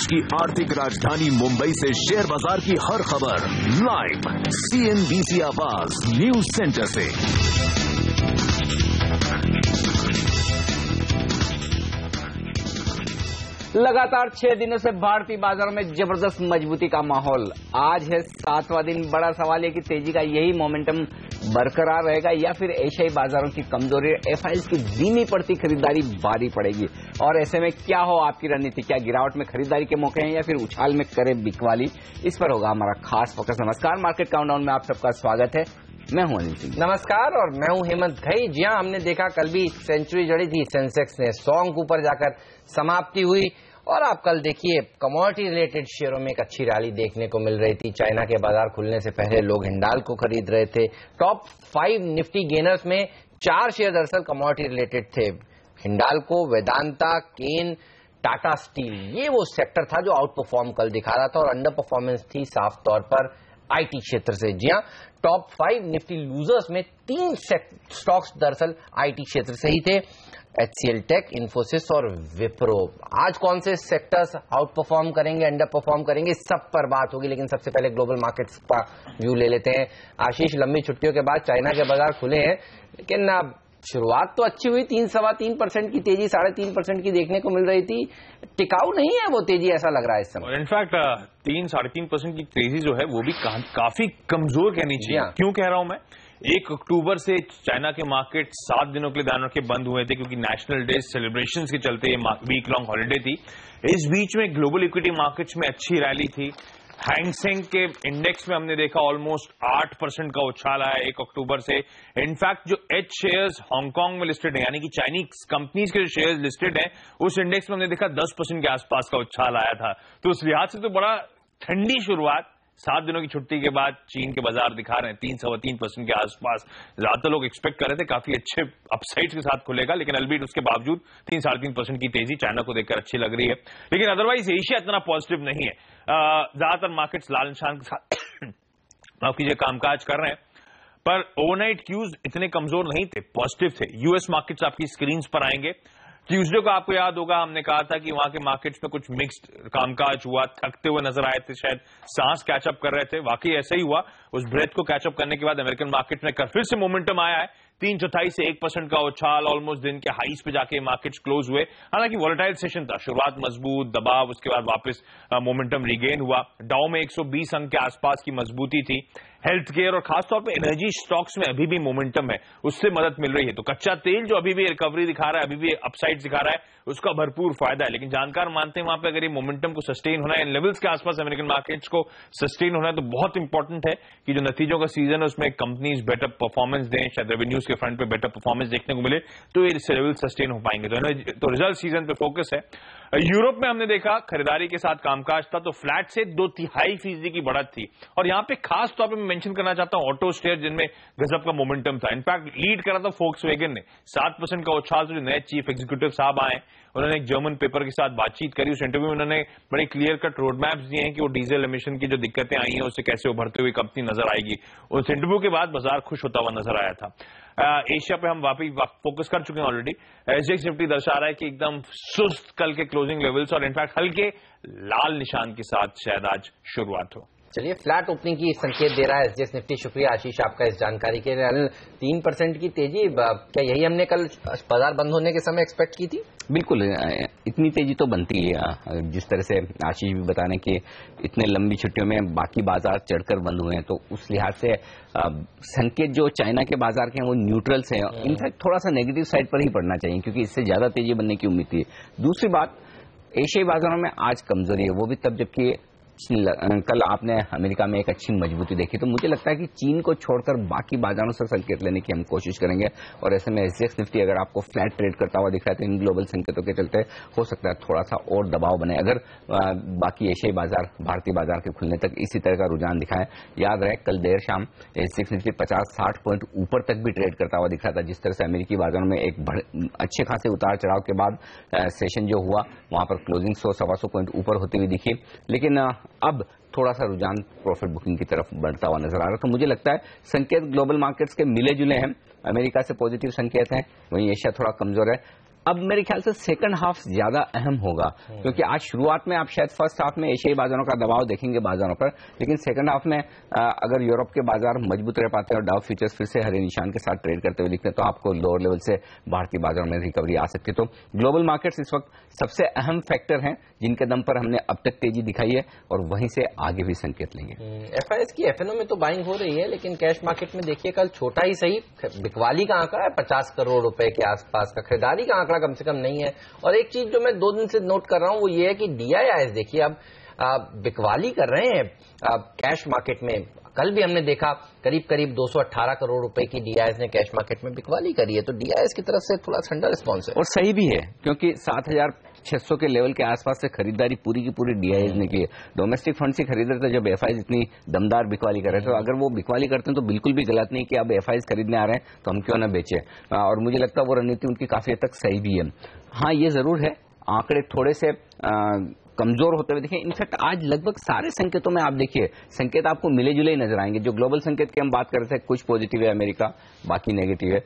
देश की आर्थिक राजधानी मुंबई से शेयर बाजार की हर खबर लाइव CNBC आवाज न्यूज सेंटर से। लगातार 6 दिनों से भारतीय बाजारों में जबरदस्त मजबूती का माहौल। आज है 7वां दिन। बड़ा सवाल है कि तेजी का यही मोमेंटम बरकरार रहेगा या फिर एशियाई बाजारों की कमजोरी एफआईएस की धीमी पड़ती खरीदारी भारी पड़ेगी। और ऐसे में क्या हो आपकी रणनीति? क्या गिरावट में खरीदारी के मौके हैं या फिर उछाल में करे बिकवाली? इस पर होगा हमारा खास फोकस। नमस्कार, मार्केट काउंटडाउन में आप सबका स्वागत है। मैं हूं अनिल सिंह। नमस्कार और मैं हूं हेमंत घई। जी हां, हमने देखा कल भी सेंचुरी जड़ी थी सेंसेक्स ने, 100 अंक ऊपर जाकर समाप्ति हुई। और आप कल देखिए कमोडिटी रिलेटेड शेयरों में एक अच्छी रैली देखने को मिल रही थी। चाइना के बाजार खुलने से पहले लोग हिंडाल को खरीद रहे थे। टॉप 5 निफ्टी गेनर्स में 4 शेयर दरअसल कमोडिटी रिलेटेड थे। हिंडाल्को, वेदांता, केन, टाटा स्टील, ये वो सेक्टर था जो आउट परफॉर्म कल दिखा रहा था। और अंडर परफॉर्मेंस थी साफ तौर पर आईटी क्षेत्र से। जी हां, टॉप 5 निफ्टी लूजर्स में 3 स्टॉक्स दरअसल आईटी क्षेत्र से ही थे, HCL टेक, इन्फोसिस और विप्रो। आज कौन से सेक्टर्स आउट परफॉर्म करेंगे, अंडर परफॉर्म करेंगे, सब पर बात होगी। लेकिन सबसे पहले ग्लोबल मार्केट्स का व्यू ले लेते हैं। आशीष, लंबी छुट्टियों के बाद चाइना के बाजार खुले हैं, लेकिन शुरुआत तो अच्छी हुई। 3-3.25% की तेजी, 3.5% की देखने को मिल रही थी। टिकाऊ नहीं है वो तेजी, ऐसा लग रहा है इस समय। इनफैक्ट 3-3.5% की तेजी जो है वो भी काफी कमजोर कहनी चाहिए। क्यों कह रहा हूं मैं? 1 अक्टूबर से चाइना के मार्केट 7 दिनों के लिए ध्यान रखे बंद हुए थे, क्योंकि नेशनल डे सेलिब्रेशन के चलते वीक लॉन्ग हॉलिडे थी। इस बीच में ग्लोबल इक्विटी मार्केट्स में अच्छी रैली थी। हैंगसेंग के इंडेक्स में हमने देखा ऑलमोस्ट 8% का उछाल आया 1 अक्टूबर से। इनफैक्ट जो H शेयर्स हांगकांग में लिस्टेड है, यानी कि चाइनीज कंपनीज के जो शेयर्स लिस्टेड हैं, उस इंडेक्स में हमने देखा 10% के आसपास का उछाल आया था। तो उस लिहाज से तो बड़ा ठंडी शुरुआत 7 दिनों की छुट्टी के बाद चीन के बाजार दिखा रहे हैं 3-3.25% के आसपास। ज्यादातर लोग एक्सपेक्ट कर रहे थे काफी अच्छे अपसाइड्स के साथ खुलेगा, लेकिन अलबीट उसके बावजूद 3-3.5% की तेजी चाइना को देखकर अच्छी लग रही है। लेकिन अदरवाइज एशिया इतना पॉजिटिव नहीं है। ज्यादातर मार्केट्स लाल निशान के साथ माफ कीजिए कामकाज कर रहे हैं, पर ओवरनाइट क्यूज इतने कमजोर नहीं थे, पॉजिटिव थे। यूएस मार्केट्स आपकी स्क्रीन पर आएंगे। ट्यूसडे को आपको याद होगा हमने कहा था कि वहां के मार्केट्स में कुछ मिक्स्ड कामकाज हुआ, थकते हुए नजर आए थे, शायद सांस कैचअप कर रहे थे। वाकई ऐसा ही हुआ। उस ब्रेथ को कैचअप करने के बाद अमेरिकन मार्केट में फिर से मोमेंटम आया है। 3/4 से 1% का उछाल, ऑलमोस्ट दिन के हाईस पे जाके मार्केट्स क्लोज हुए। हालांकि वोलेटाइल सेशन था, शुरुआत मजबूत, दबाव, उसके बाद वापस मोमेंटम रिगेन हुआ। डाउ में 120 अंक के आसपास की मजबूती थी। हेल्थ केयर और खासतौर पे एनर्जी स्टॉक्स में अभी भी मोमेंटम है, उससे मदद मिल रही है। तो कच्चा तेल जो अभी भी रिकवरी दिखा रहा है, अभी भी अपसाइड दिखा रहा है, उसका भरपूर फायदा है। लेकिन जानकार मानते हैं वहां पे अगर ये मोमेंटम को सस्टेन होना है, इन लेवल्स के आसपास अमेरिकन मार्केट्स को सस्टेन होना है, तो बहुत इंपॉर्टेंट है कि जो नतीजों का सीजन है उसमें कंपनीज बेटर परफॉर्मेंस दें, शायद रेवेन्यूज के फ्रंट पे बेटर परफॉर्मेंस देखने को मिले, तो ये लेवल सस्टेन हो पाएंगे। तो रिजल्ट सीजन पे फोकस है। यूरोप में हमने देखा खरीदारी के साथ कामकाज था, तो फ्लैट से 2.5% की बढ़त थी। और यहां पे खास तौर पे मैं मेंशन करना चाहता हूं ऑटो शेयर, जिनमें गजब का मोमेंटम था। इनफैक्ट लीड करा था फोक्सवैगन ने, 7% का उछाल। जो नए चीफ एग्जीक्यूटिव साहब आए, उन्होंने एक जर्मन पेपर के साथ बातचीत करी। उस इंटरव्यू में उन्होंने बड़े क्लियर कट रोड मैप्स दिए हैं कि वो डीजल एमिशन की जो दिक्कतें आई हैं उससे कैसे उभरते हुए कंपनी नजर आएगी। उस इंटरव्यू के बाद बाजार खुश होता हुआ नजर आया था। एशिया पे हम वापस फोकस कर चुके हैं ऑलरेडी। एसजेएक्स निफ्टी दर्शा रहा है कि एकदम सुस्त कल के क्लोजिंग लेवल्स और इनफैक्ट हल्के लाल निशान के साथ शायद आज शुरुआत हो। चलिए, फ्लैट ओपनिंग की संकेत दे रहा है एसजेएक्स निफ्टी। शुक्रिया आशीष आपका इस जानकारी के लिए। 3% की तेजी, क्या यही हमने कल बाजार बंद होने के समय एक्सपेक्ट की थी? बिल्कुल, इतनी तेजी तो बनती है। जिस तरह से आशीष भी बताने कि इतने लंबी छुट्टियों में बाकी बाजार चढ़कर बंद हुए हैं, तो उस लिहाज से संकेत जो चाइना के बाजार के हैं वो न्यूट्रल से हैं। इनफैक्ट थोड़ा सा नेगेटिव साइड पर ही पड़ना चाहिए, क्योंकि इससे ज्यादा तेजी बनने की उम्मीद थी। दूसरी बात, एशियाई बाजारों में आज कमजोरी है, वो भी तब जबकि कल आपने अमेरिका में एक अच्छी मजबूती देखी। तो मुझे लगता है कि चीन को छोड़कर बाकी बाजारों से संकेत लेने की हम कोशिश करेंगे। और ऐसे में एसजेएक्स निफ्टी अगर आपको फ्लैट ट्रेड करता हुआ दिख रहा है, तो इन ग्लोबल संकेतों के चलते हो सकता है थोड़ा सा और दबाव बने, अगर बाकी एशियाई बाजार भारतीय बाजार के खुलने तक इसी तरह का रुझान दिखाएं। याद रहे कल देर शाम एसजेएक्स निफ्टी 50-60 पॉइंट ऊपर तक भी ट्रेड करता हुआ दिख रहा था। जिस तरह से अमेरिकी बाजारों में एक अच्छे खासे उतार चढ़ाव के बाद सेशन जो हुआ, वहां पर क्लोजिंग 100-125 पॉइंट ऊपर होती हुई दिखी। लेकिन अब थोड़ा सा रुझान प्रॉफिट बुकिंग की तरफ बढ़ता हुआ नजर आ रहा है। तो मुझे लगता है संकेत ग्लोबल मार्केट्स के मिले जुले हैं। अमेरिका से पॉजिटिव संकेत हैं, वहीं एशिया थोड़ा कमजोर है। अब मेरे ख्याल से सेकंड हाफ ज्यादा अहम होगा, क्योंकि आज शुरुआत में आप शायद फर्स्ट हाफ में एशियाई बाजारों का दबाव देखेंगे बाजारों पर, लेकिन सेकंड हाफ में अगर यूरोप के बाजार मजबूत रह पाते हैं और डाउ फ्यूचर्स फिर से हरे निशान के साथ ट्रेड करते हुए दिखते हैं तो आपको लोअर लेवल से भारतीय बाजारों में रिकवरी आ सकती है। तो ग्लोबल मार्केट्स इस वक्त सबसे अहम फैक्टर हैं जिनके दम पर हमने अब तक तेजी दिखाई है और वहीं से आगे भी संकेत लेंगे। एफआईएस की एफएनओ में तो बाइंग हो रही है, लेकिन कैश मार्केट में देखिए कल छोटा ही सही बिकवाली का आंकड़ा है 50 करोड़ रुपए के आसपास का, खरीदारी का आंकड़ा कम से कम नहीं है। और एक चीज जो मैं 2 दिन से नोट कर रहा हूं वो ये है कि डीआईआईएस देखिए अब बिकवाली कर रहे हैं कैश मार्केट में। कल भी हमने देखा करीब करीब 218 करोड़ रुपए की डीआईएस ने कैश मार्केट में बिकवाली करी है, तो डीआईएस की तरफ से थोड़ा ठंडा रिस्पॉन्स है और सही भी है, क्योंकि 7,600 के लेवल के आसपास से खरीदारी पूरी की पूरी डीआईएस ने की है। डोमेस्टिक फंड से खरीद रहे थे जब एफआईज इतनी दमदार बिकवाली कर रहे थे, तो अगर वो बिकवाली करते हैं तो बिल्कुल भी गलत नहीं कि अब एफआईज खरीदने आ रहे हैं तो हम क्यों ना बेचे, और मुझे लगता है वो रणनीति उनकी काफी हद तक सही भी है। हाँ, ये जरूर है आंकड़े थोड़े से कमजोर होते हुए देखें। इनफैक्ट आज लगभग सारे संकेतों में आप देखिए संकेत आपको मिले जुले ही नजर आएंगे। जो ग्लोबल संकेत की हम बात कर रहे थे, कुछ पॉजिटिव है अमेरिका, बाकी नेगेटिव है।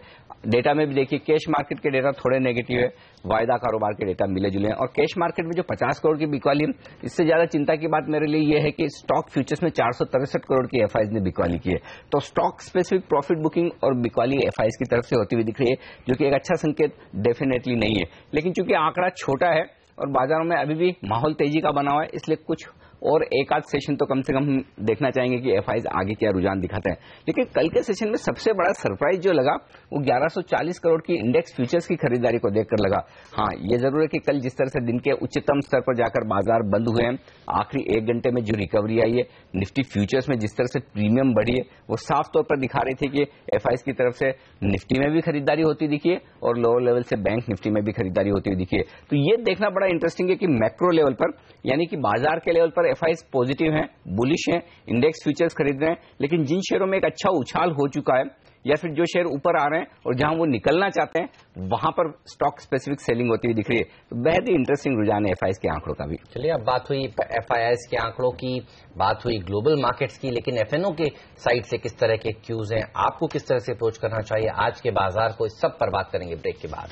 डेटा में भी देखिए कैश मार्केट के डेटा थोड़े नेगेटिव है, वायदा कारोबार के डेटा मिले जुले हैं। और कैश मार्केट में जो 50 करोड़ की बिकवाली है, इससे ज्यादा चिंता की बात मेरे लिए यह है कि स्टॉक फ्यूचर्स में 463 करोड़ की एफआईज ने बिकवाली की है। तो स्टॉक स्पेसिफिक प्रॉफिट बुकिंग और बिकवाली एफआईज की तरफ से होती हुई दिख रही है, जो कि एक अच्छा संकेत डेफिनेटली नहीं है। लेकिन चूंकि आंकड़ा छोटा है और बाजारों में अभी भी माहौल तेजी का बना हुआ है, इसलिए कुछ और एक आध सेशन तो कम से कम देखना चाहेंगे कि एफआईज आगे क्या रुझान दिखाते हैं। लेकिन कल के सेशन में सबसे बड़ा सरप्राइज जो लगा वो 1140 करोड़ की इंडेक्स फ्यूचर्स की खरीदारी को देखकर लगा। हाँ, ये जरूर है कि कल जिस तरह से दिन के उच्चतम स्तर पर जाकर बाजार बंद हुए हैं, आखिरी 1 घंटे में जो रिकवरी आई है निफ्टी फ्यूचर्स में, जिस तरह से प्रीमियम बढ़ी है, वो साफ तौर पर दिखा रही थी कि एफआईज की तरफ से निफ्टी में भी खरीदारी होती दिखी है और लोअर लेवल से बैंक निफ्टी में भी खरीदारी होती हुई दिखी है। तो ये देखना बड़ा इंटरेस्टिंग है कि मैक्रो लेवल पर, यानी कि बाजार के लेवल पर एफआईज पॉजिटिव हैं, बुलिश हैं, इंडेक्स फ्यूचर्स खरीद रहे हैं, लेकिन जिन शेयरों में एक अच्छा उछाल हो चुका है या फिर जो शेयर ऊपर आ रहे हैं और जहां वो निकलना चाहते हैं वहां पर स्टॉक स्पेसिफिक सेलिंग होती हुई दिख रही है। तो बेहद ही इंटरेस्टिंग रुझान है एफआईएस के आंकड़ों का भी। चलिए, अब बात हुई एफआईएस के आंकड़ों की, बात हुई ग्लोबल मार्केट्स की, लेकिन एफएनओ के साइड से किस तरह के क्यूज हैं, आपको किस तरह से अप्रोच करना चाहिए आज के बाजार को, इस सब पर बात करेंगे ब्रेक के बाद।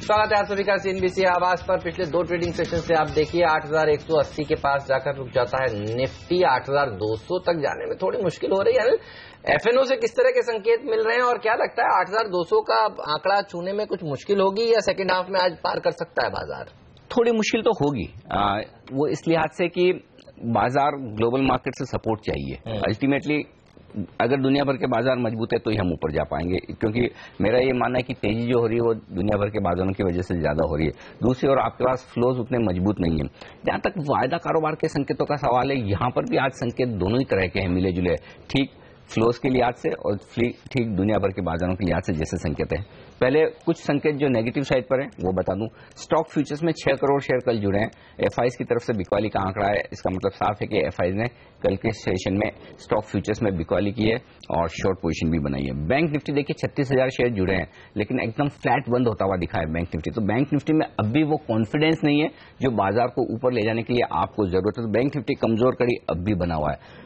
स्वागत है आप सभी का सीएनबीसी आवाज पर। पिछले 2 ट्रेडिंग सेशन से आप देखिए 8,180 के पास जाकर रुक जाता है निफ्टी। 8,200 तक जाने में थोड़ी मुश्किल हो रही है। एफएनओ से किस तरह के संकेत मिल रहे हैं और क्या लगता है 8,200 का आंकड़ा छूने में कुछ मुश्किल होगी या सेकेंड हाफ में आज पार कर सकता है बाजार? थोड़ी मुश्किल तो होगी, वो इस लिहाज से कि बाजार ग्लोबल मार्केट से सपोर्ट चाहिए। अल्टीमेटली अगर दुनिया भर के बाजार मजबूत है तो ही हम ऊपर जा पाएंगे, क्योंकि मेरा ये मानना है कि तेजी जो हो रही है वो दुनिया भर के बाजारों की वजह से ज्यादा हो रही है। दूसरी ओर आपके पास फ्लोज उतने मजबूत नहीं है। जहां तक वायदा कारोबार के संकेतों का सवाल है, यहां पर भी आज संकेत दोनों ही तरह के हैं, मिले जुले, ठीक फ्लोज के लिहाज से और ठीक दुनिया भर के बाजारों के लिहाज से जैसे संकेत है। पहले कुछ संकेत जो नेगेटिव साइड पर है वो बता दूं। स्टॉक फ्यूचर्स में 6 करोड़ शेयर कल जुड़े हैं। एफआईज की तरफ से बिकवाली का आंकड़ा है, इसका मतलब साफ है कि एफआईज ने कल के सेशन में स्टॉक फ्यूचर्स में बिकवाली की है और शॉर्ट पोजीशन भी बनाई है। बैंक निफ्टी देखिए 36,000 शेयर जुड़े हैं, लेकिन एकदम फ्लैट बंद होता हुआ दिखा है बैंक निफ्टी। तो बैंक निफ्टी में अब भी वो कॉन्फिडेंस नहीं है जो बाजार को ऊपर ले जाने के लिए आपको जरूरत है। तो बैंक निफ्टी कमजोर कड़ी अब भी बना हुआ है।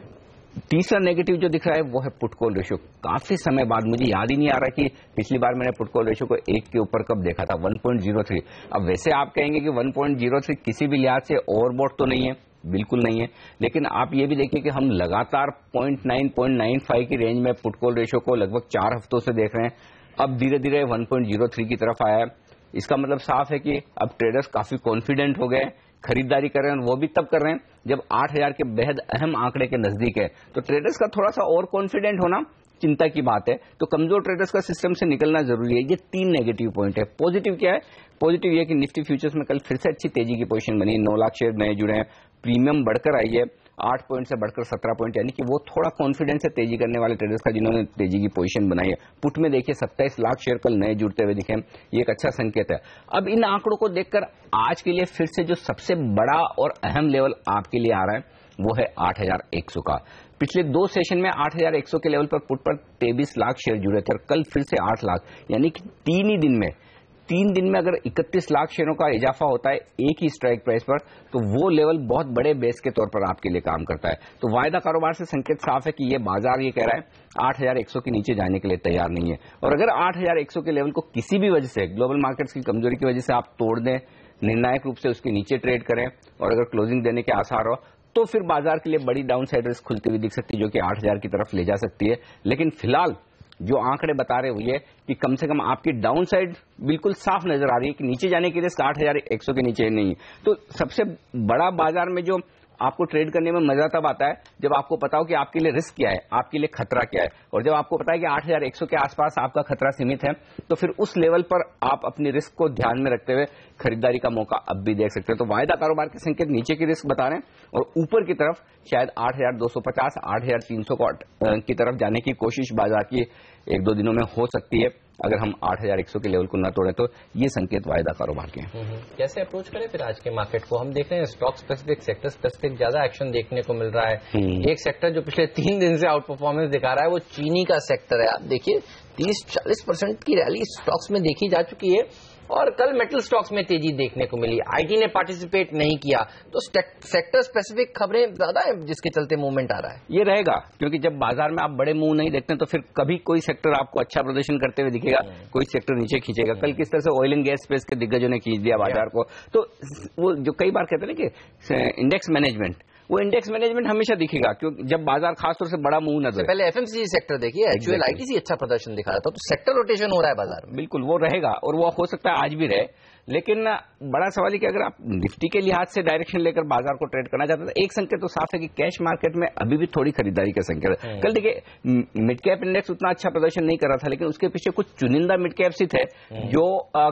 तीसरा नेगेटिव जो दिख रहा है वो है पुट कॉल रेशियो। काफी समय बाद, मुझे याद ही नहीं आ रहा कि पिछली बार मैंने पुट कॉल रेशियो को 1 के ऊपर कब देखा था, 1.03। अब वैसे आप कहेंगे कि 1.03 किसी भी लिहाज से ओवरबॉट तो नहीं है, बिल्कुल नहीं है, लेकिन आप ये भी देखिए कि हम लगातार 0.9, 0.95 की रेंज में पुट कॉल रेशियो को लगभग 4 हफ्तों से देख रहे हैं। अब धीरे धीरे 1.03 की तरफ आया है। इसका मतलब साफ है कि अब ट्रेडर्स काफी कॉन्फिडेंट हो गए, खरीदारी कर रहे हैं, और वो भी तब कर रहे हैं जब 8,000 के बेहद अहम आंकड़े के नजदीक है। तो ट्रेडर्स का थोड़ा सा और कॉन्फिडेंट होना चिंता की बात है। तो कमजोर ट्रेडर्स का सिस्टम से निकलना जरूरी है। ये 3 नेगेटिव पॉइंट है। पॉजिटिव क्या है? पॉजिटिव ये कि निफ्टी फ्यूचर्स में कल फिर से अच्छी तेजी की पोजीशन बनी, 9 लाख शेयर नए जुड़े हैं, प्रीमियम बढ़कर आई है 8 पॉइंट से बढ़कर 17 पॉइंट, यानी कि वो थोड़ा कॉन्फिडेंस है तेजी करने वाले ट्रेडर्स का जिन्होंने तेजी की पोजीशन बनाई है। पुट में देखिए 27 लाख शेयर कल नए जुड़ते हुए दिखे, ये एक अच्छा संकेत है। अब इन आंकड़ों को देखकर आज के लिए फिर से जो सबसे बड़ा और अहम लेवल आपके लिए आ रहा है वो है 8,100 का। पिछले 2 सेशन में 8,100 के लेवल पर पुट पर 23 लाख शेयर जुड़े थे और कल फिर से 8 लाख, यानी कि 3 ही दिन में 3 दिन में अगर 31 लाख शेयरों का इजाफा होता है एक ही स्ट्राइक प्राइस पर, तो वो लेवल बहुत बड़े बेस के तौर पर आपके लिए काम करता है। तो वायदा कारोबार से संकेत साफ है कि ये बाजार ये कह रहा है 8,100 के नीचे जाने के लिए तैयार नहीं है। और अगर 8,100 के लेवल को किसी भी वजह से, ग्लोबल मार्केट्स की कमजोरी की वजह से आप तोड़ दें, निर्णायक रूप से उसके नीचे ट्रेड करें और अगर क्लोजिंग देने के आसार हो, तो फिर बाजार के लिए बड़ी डाउन साइड रिस्क खुलती हुई दिख सकती है, जो कि 8,000 की तरफ ले जा सकती है। लेकिन फिलहाल जो आंकड़े बता रहे हुए कि कम से कम आपकी डाउन साइड बिल्कुल साफ नजर आ रही है कि नीचे जाने की रिस्क 8,100 के नीचे नहीं है। तो सबसे बड़ा बाजार में जो आपको ट्रेड करने में मजा तब आता है जब आपको पता हो कि आपके लिए रिस्क क्या है, आपके लिए खतरा क्या है। और जब आपको पता है कि 8,100 के आसपास आपका खतरा सीमित है, तो फिर उस लेवल पर आप अपनी रिस्क को ध्यान में रखते हुए खरीदारी का मौका अब भी देख सकते हैं। तो वायदा कारोबार के संकेत नीचे की रिस्क बता रहे हैं और ऊपर की तरफ शायद 8,250, 8,300 की तरफ जाने की कोशिश बाजार की 1-2 दिनों में हो सकती है। अगर हम 8,100 के लेवल को न तोड़े तो ये संकेत वायदा कारोबार के हैं। कैसे अप्रोच करें फिर आज के मार्केट को? हम देख रहे हैं स्टॉक स्पेसिफिक, सेक्टर स्पेसिफिक ज्यादा एक्शन देखने को मिल रहा है। एक सेक्टर जो पिछले 3 दिन से आउट परफॉर्मेंस दिखा रहा है वो चीनी का सेक्टर है। आप देखिए 30-40% की रैली स्टॉक्स में देखी जा चुकी है और कल मेटल स्टॉक्स में तेजी देखने को मिली। आईटी ने पार्टिसिपेट नहीं किया, तो सेक्टर स्पेसिफिक खबरें ज्यादा है जिसके चलते मूवमेंट आ रहा है। ये रहेगा क्योंकि जब बाजार में आप बड़े मूव नहीं देखते तो फिर कभी कोई सेक्टर आपको अच्छा प्रदर्शन करते हुए दिखेगा, कोई सेक्टर नीचे खींचेगा। कल किस तरह से ऑयल एंड गैस स्पेस के दिग्गजों ने खींच दिया बाजार को। तो वो जो कई बार कहते हैं ना कि इंडेक्स मैनेजमेंट, वो इंडेक्स मैनेजमेंट हमेशा दिखेगा क्योंकि जब बाजार खासतौर से बड़ा मूव नजर। पहले एफएमसीजी सेक्टर देखिए, एक्चुअल आईटीसी अच्छा प्रदर्शन दिखा रहा था, तो सेक्टर रोटेशन हो रहा है बाजार में। बिल्कुल वो रहेगा और वो हो सकता है आज भी रहे। लेकिन बड़ा सवाल है कि अगर आप निफ्टी के लिहाज से डायरेक्शन लेकर बाजार को ट्रेड करना चाहते हैं तो एक संकेत तो साफ है कि कैश मार्केट में अभी भी थोड़ी खरीदारी का संकेत है। कल देखिए मिड कैप इंडेक्स उतना अच्छा प्रदर्शन नहीं कर रहा था, लेकिन उसके पीछे कुछ चुनिंदा मिड कैप्स ही थे जो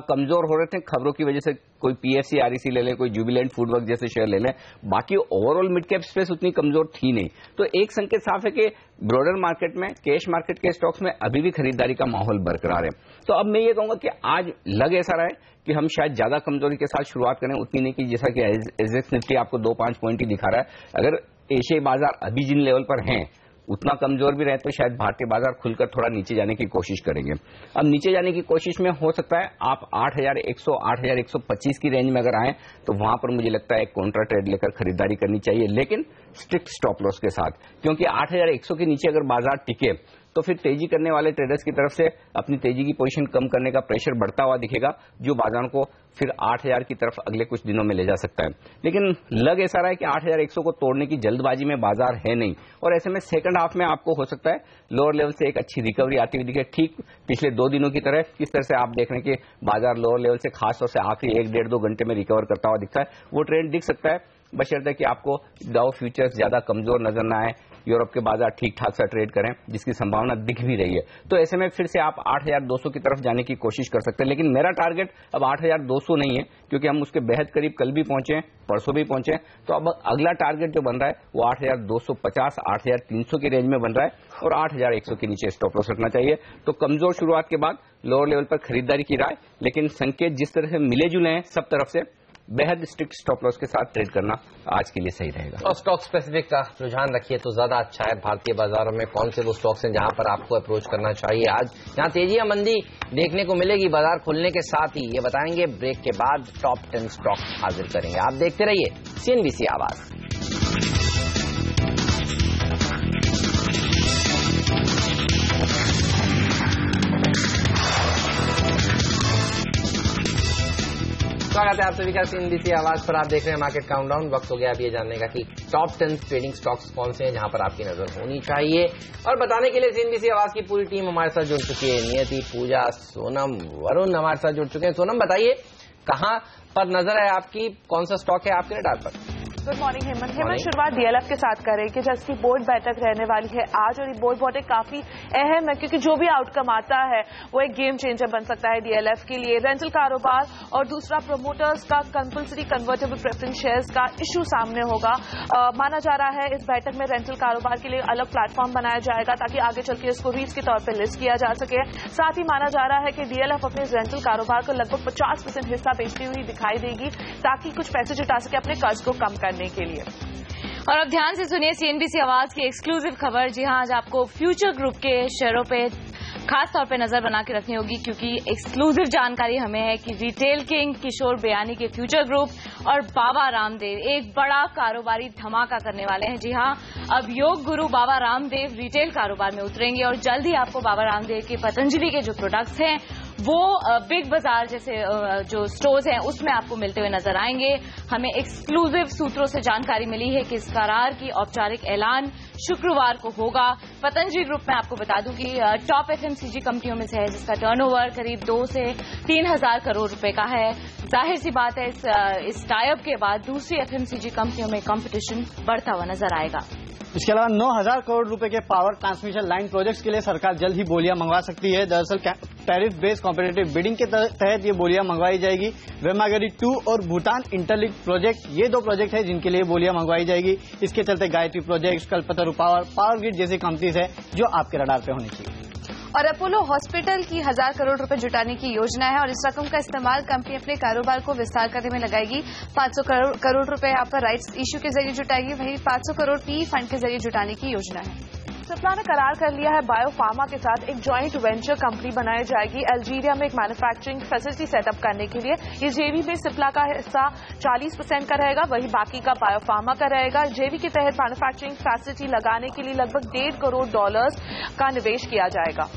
कमजोर हो रहे थे खबरों की वजह से। कोई पीएफसी आरईसी ले लें, कोई जुबिलेंट फूडवर्क जैसे शेयर ले लें, बाकी ओवरऑल मिड कैप स्पेस उतनी कमजोर थी नहीं। तो एक संकेत साफ है कि ब्रॉडर मार्केट में, कैश मार्केट के स्टॉक्स में अभी भी खरीदारी का माहौल बरकरार है। तो अब मैं ये कहूंगा कि आज लग ऐसा रहा है कि हम शायद ज्यादा कमजोरी के साथ शुरुआत करें, उतनी नहीं कि जैसा कि एसएक्स निफ्टी आपको 2-5 पॉइंट ही दिखा रहा है। अगर एशियाई बाजार अभी जिन लेवल पर हैं उतना कमजोर भी रहे तो शायद भारतीय बाजार खुलकर थोड़ा नीचे जाने की कोशिश करेंगे। अब नीचे जाने की कोशिश में हो सकता है आप 8,100, 8,125 की रेंज में अगर आए तो वहां पर मुझे लगता है एक कॉन्ट्रा ट्रेड लेकर खरीदारी करनी चाहिए, लेकिन स्ट्रिक्ट स्टॉप लॉस के साथ। क्योंकि 8,100 के नीचे अगर बाजार टिके तो फिर तेजी करने वाले ट्रेडर्स की तरफ से अपनी तेजी की पोजीशन कम करने का प्रेशर बढ़ता हुआ दिखेगा, जो बाजार को फिर 8,000 की तरफ अगले कुछ दिनों में ले जा सकता है। लेकिन लग ऐसा रहा है कि 8,100 को तोड़ने की जल्दबाजी में बाजार है नहीं, और ऐसे में सेकंड हाफ में आपको हो सकता है लोअर लेवल से एक अच्छी रिकवरी आती हुई दिखे। ठीक पिछले 2 दिनों की तरह किस तरह से आप देख रहे हैं कि बाजार लोअर लेवल से खासतौर से आखिरी 1-1.5-2 घंटे में रिकवर करता हुआ दिखता है, वो ट्रेंड दिख सकता है, बशर्ते कि आपको डाउ फ्यूचर्स ज्यादा कमजोर नजर न आए, यूरोप के बाजार ठीक ठाक सा ट्रेड करें, जिसकी संभावना दिख भी रही है। तो ऐसे में फिर से आप 8,200 की तरफ जाने की कोशिश कर सकते हैं। लेकिन मेरा टारगेट अब 8,200 नहीं है, क्योंकि हम उसके बेहद करीब कल भी पहुंचे, परसों भी पहुंचे। तो अब अगला टारगेट जो बन रहा है वो 8,250, 8,300 की रेंज में बन रहा है, और 8,100 के नीचे स्टॉप लॉस रखना चाहिए। तो कमजोर शुरुआत के बाद लोअर लेवल पर खरीदारी की राय, लेकिन संकेत जिस तरह से मिले जुले हैं सब तरफ से, बेहद स्ट्रिक्ट स्टॉप लॉस के साथ ट्रेड करना आज के लिए सही रहेगा। और स्टॉक स्पेसिफिक का रुझान रखिए तो ज्यादा अच्छा है। भारतीय बाजारों में कौन से वो स्टॉक्स हैं जहां पर आपको अप्रोच करना चाहिए? आज जहां तेजी या मंदी देखने को मिलेगी बाजार खुलने के साथ ही, ये बताएंगे। ब्रेक के बाद टॉप 10 स्टॉक हाजिर करेंगे। आप देखते रहिए सीएनबीसी आवाज। स्वागत है आप सभी का सीएनबीसी आवाज पर। आप देख रहे हैं मार्केट काउंटडाउन। वक्त हो गया अब ये जानने का कि टॉप 10 ट्रेडिंग स्टॉक्स कौन से हैं जहां पर आपकी नजर होनी चाहिए। और बताने के लिए सीएनबीसी आवाज की पूरी टीम हमारे साथ जुड़ चुकी है। नियति, पूजा, सोनम, वरुण हमारे साथ जुड़ चुके हैं। सोनम बताइए कहां पर नजर है आपकी, कौन सा स्टॉक है आपके रडार पर? Good morning Hemant. शुरुआत डीएलएफ के साथ करें कि जिसकी बोर्ड बैठक रहने वाली है आज, और ये बोर्ड बैठक काफी अहम है क्योंकि जो भी आउटकम आता है वो एक गेम चेंजर बन सकता है डीएलएफ के लिए। रेंटल कारोबार और दूसरा प्रोमोटर्स का कंपल्सरी कन्वर्टेबल प्रेफरेंस शेयर्स का इशू सामने होगा। माना जा रहा है इस बैठक में रेंटल कारोबार के लिए अलग प्लेटफॉर्म बनाया जाएगा ताकि आगे चल के इसको रीट्स के तौर पर लिस्ट किया जा सके। साथ ही माना जा रहा है कि डीएलएफ अपने रेंटल कारोबार को लगभग 50% हिस्सा बेचती हुई दिखाई देगी ताकि कुछ पैसे जुटा सके अपने कर्ज को कम करने के लिए। और अब ध्यान से सुनिए सीएनबीसी आवाज की एक्सक्लूसिव खबर। जी हां, आज आपको फ्यूचर ग्रुप के शेयरों पे खास तौर पे नजर बना के रखनी होगी, क्योंकि एक्सक्लूसिव जानकारी हमें है कि रिटेल किंग किशोर बियानी के फ्यूचर ग्रुप और बाबा रामदेव एक बड़ा कारोबारी धमाका करने वाले हैं। जी हां, अब योग गुरु बाबा रामदेव रिटेल कारोबार में उतरेंगे और जल्द ही आपको बाबा रामदेव के पतंजलि के जो प्रोडक्ट्स हैं वो बिग बाजार जैसे जो स्टोर्स हैं उसमें आपको मिलते हुए नजर आएंगे। हमें एक्सक्लूसिव सूत्रों से जानकारी मिली है कि इस करार की औपचारिक ऐलान शुक्रवार को होगा। पतंजलि ग्रुप में आपको बता दूं कि टॉप एफएमसीजी कंपनियों में से है, जिसका टर्नओवर करीब 2 से 3 हजार करोड़ रुपए का है। जाहिर सी बात है इस टाई अप के बाद दूसरी एफएमसीजी कंपनियों में कंपटीशन बढ़ता हुआ नजर आएगा। इसके अलावा 9,000 करोड़ रुपए के पावर ट्रांसमिशन लाइन प्रोजेक्ट्स के लिए सरकार जल्द ही बोलियां मंगवा सकती है। दरअसल टैरिफ बेस्ड कॉम्पिटिटिव बिडिंग के तहत ये बोलियां मंगवाई जाएगी। वेमागिरी 2 और भूटान इंटरलिंक प्रोजेक्ट, ये 2 प्रोजेक्ट है जिनके लिए बोलियां मंगवाई जाएगी। इसके चलते Gayatri project, Kalpataru power grid जैसी कंपनीज है जो आपके रडार पे होनी चाहिए। और अपोलो हॉस्पिटल की 1000 करोड़ रुपए जुटाने की योजना है और इस रकम का इस्तेमाल कंपनी अपने कारोबार को विस्तार करने में लगाएगी। 500 करोड़ रुपए यहाँ पर राइट्स इश्यू के जरिए जुटाएगी, वहीं 500 करोड़ पी फंड के जरिए जुटाने की योजना है। सिप्ला ने करार कर लिया है बायो फार्मा के साथ एक जॉइंट वेंचर कंपनी बनाई जाएगी अल्जीरिया में एक मैन्युफैक्चरिंग फैसिलिटी सेटअप करने के लिए। ये जेवी में सिप्ला का हिस्सा 40% का रहेगा, वही बाकी का बायो फार्मा का रहेगा। जेवी के तहत मैन्युफैक्चरिंग फैसिलिटी लगाने के लिए लगभग $1.5 करोड़ का निवेश किया जाएगा।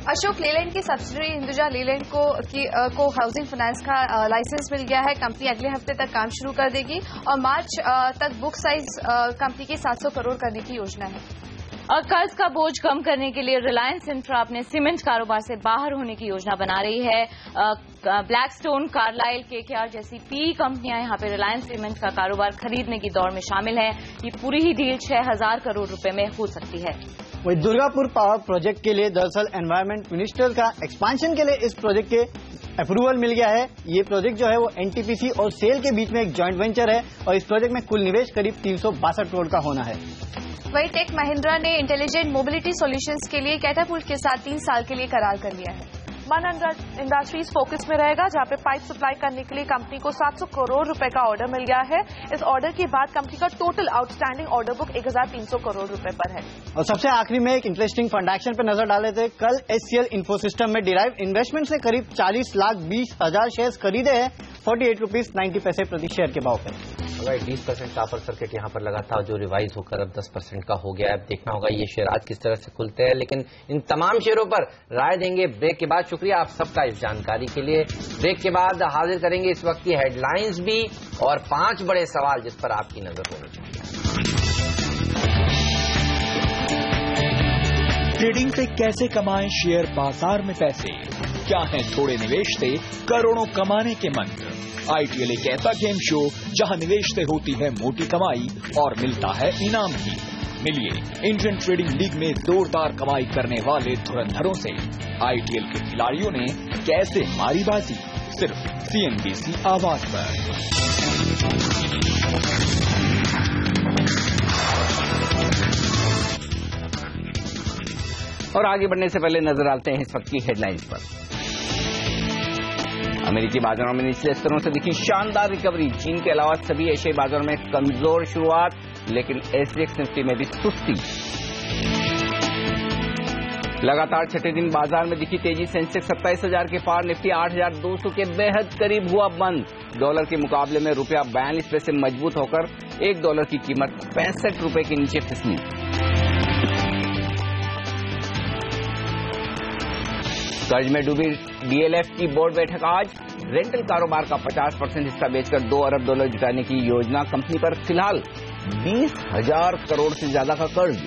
अशोक लेलैंड की सब्सिडरी हिंदुजा लेलैंड को हाउसिंग फाइनेंस का लाइसेंस मिल गया है। कंपनी अगले हफ्ते तक काम शुरू कर देगी और मार्च तक बुक साइज कंपनी की 700 करोड़ करने की योजना है। और कर्ज का बोझ कम करने के लिए रिलायंस इंफ्रा अपने सीमेंट कारोबार से बाहर होने की योजना बना रही है। ब्लैकस्टोन, कार्लाइल, केकेआर जैसी पी कंपनियां यहां पे रिलायंस सीमेंट का कारोबार खरीदने की दौड़ में शामिल हैं। ये पूरी ही डील 6,000 करोड़ रुपए में हो सकती है। वही दुर्गापुर पावर प्रोजेक्ट के लिए दरअसल एनवायरमेंट मिनिस्टर का एक्सपांशन के लिए इस प्रोजेक्ट के अप्रूवल मिल गया है। ये प्रोजेक्ट जो है वो एनटीपीसी और सेल के बीच में एक जॉइंट वेंचर है और इस प्रोजेक्ट में कुल निवेश करीब 362 करोड़ का होना है। वही टेक महिंद्रा ने इंटेलिजेंट मोबिलिटी सॉल्यूशंस के लिए कैटापुल्ट के साथ 3 साल के लिए करार कर लिया है। मन इंडस्ट्रीज फोकस में रहेगा, जहां पे पाइप सप्लाई करने के लिए कंपनी को 700 करोड़ रुपए का ऑर्डर मिल गया है। इस ऑर्डर के बाद कंपनी का total outstanding order book 1,300 crore रुपए पर है। और सबसे आखिरी में एक इंटरेस्टिंग फंड एक्शन पर नजर डाले थे। कल एचसीएल इन्फोसिस्टम में डिराइव इन्वेस्टमेंट से करीब 40,20,000 शेयर खरीदे हैं 48 रुपीज 90 पैसे प्रति शेयर के भाव पर। 20% का अपर सर्किट यहाँ पर लगा था जो रिवाइज होकर अब 10% का हो गया है। अब देखना होगा ये शेयर आज किस तरह से खुलते हैं, लेकिन इन तमाम शेयरों पर राय देंगे ब्रेक के बाद। शुक्रिया आप सबका इस जानकारी के लिए। ब्रेक के बाद हाजिर करेंगे इस वक्त की हेडलाइंस भी और 5 बड़े सवाल जिस पर आपकी नजर होनी चाहिए। ट्रेडिंग से कैसे कमाएं शेयर बाजार में पैसे, क्या है थोड़े निवेश से करोड़ों कमाने के मंत्र। आईटीएल एक ऐसा गेम शो जहां निवेश से होती है मोटी कमाई और मिलता है इनाम भी। मिलिए इंडियन ट्रेडिंग लीग में जोरदार कमाई करने वाले धुरंधरों से। आईटीएल के खिलाड़ियों ने कैसे मारी बाजी, सिर्फ सीएनबीसी आवाज पर। और आगे बढ़ने से पहले नजर डालते हैं इस वक्त की हेडलाइंस पर। अमेरिकी बाजारों में निचले स्तरों से दिखी शानदार रिकवरी। चीन के अलावा सभी एशियाई बाजारों में कमजोर शुरुआत, लेकिन एसजीएक्स निफ्टी में भी सुस्ती। लगातार छठे दिन बाजार में दिखी तेजी। सेंसेक्स 27,000 के पार, निफ्टी 8,200 के बेहद करीब हुआ बंद। डॉलर के मुकाबले में रुपया 42 पैसे मजबूत होकर $1 की कीमत 65 रुपए के नीचे फिसली। कर्ज में डूबी डीएलएफ की बोर्ड बैठक आज। रेंटल कारोबार का 50% हिस्सा बेचकर $2 अरब जुटाने की योजना। कंपनी पर फिलहाल 20,000 करोड़ से ज्यादा का कर्ज।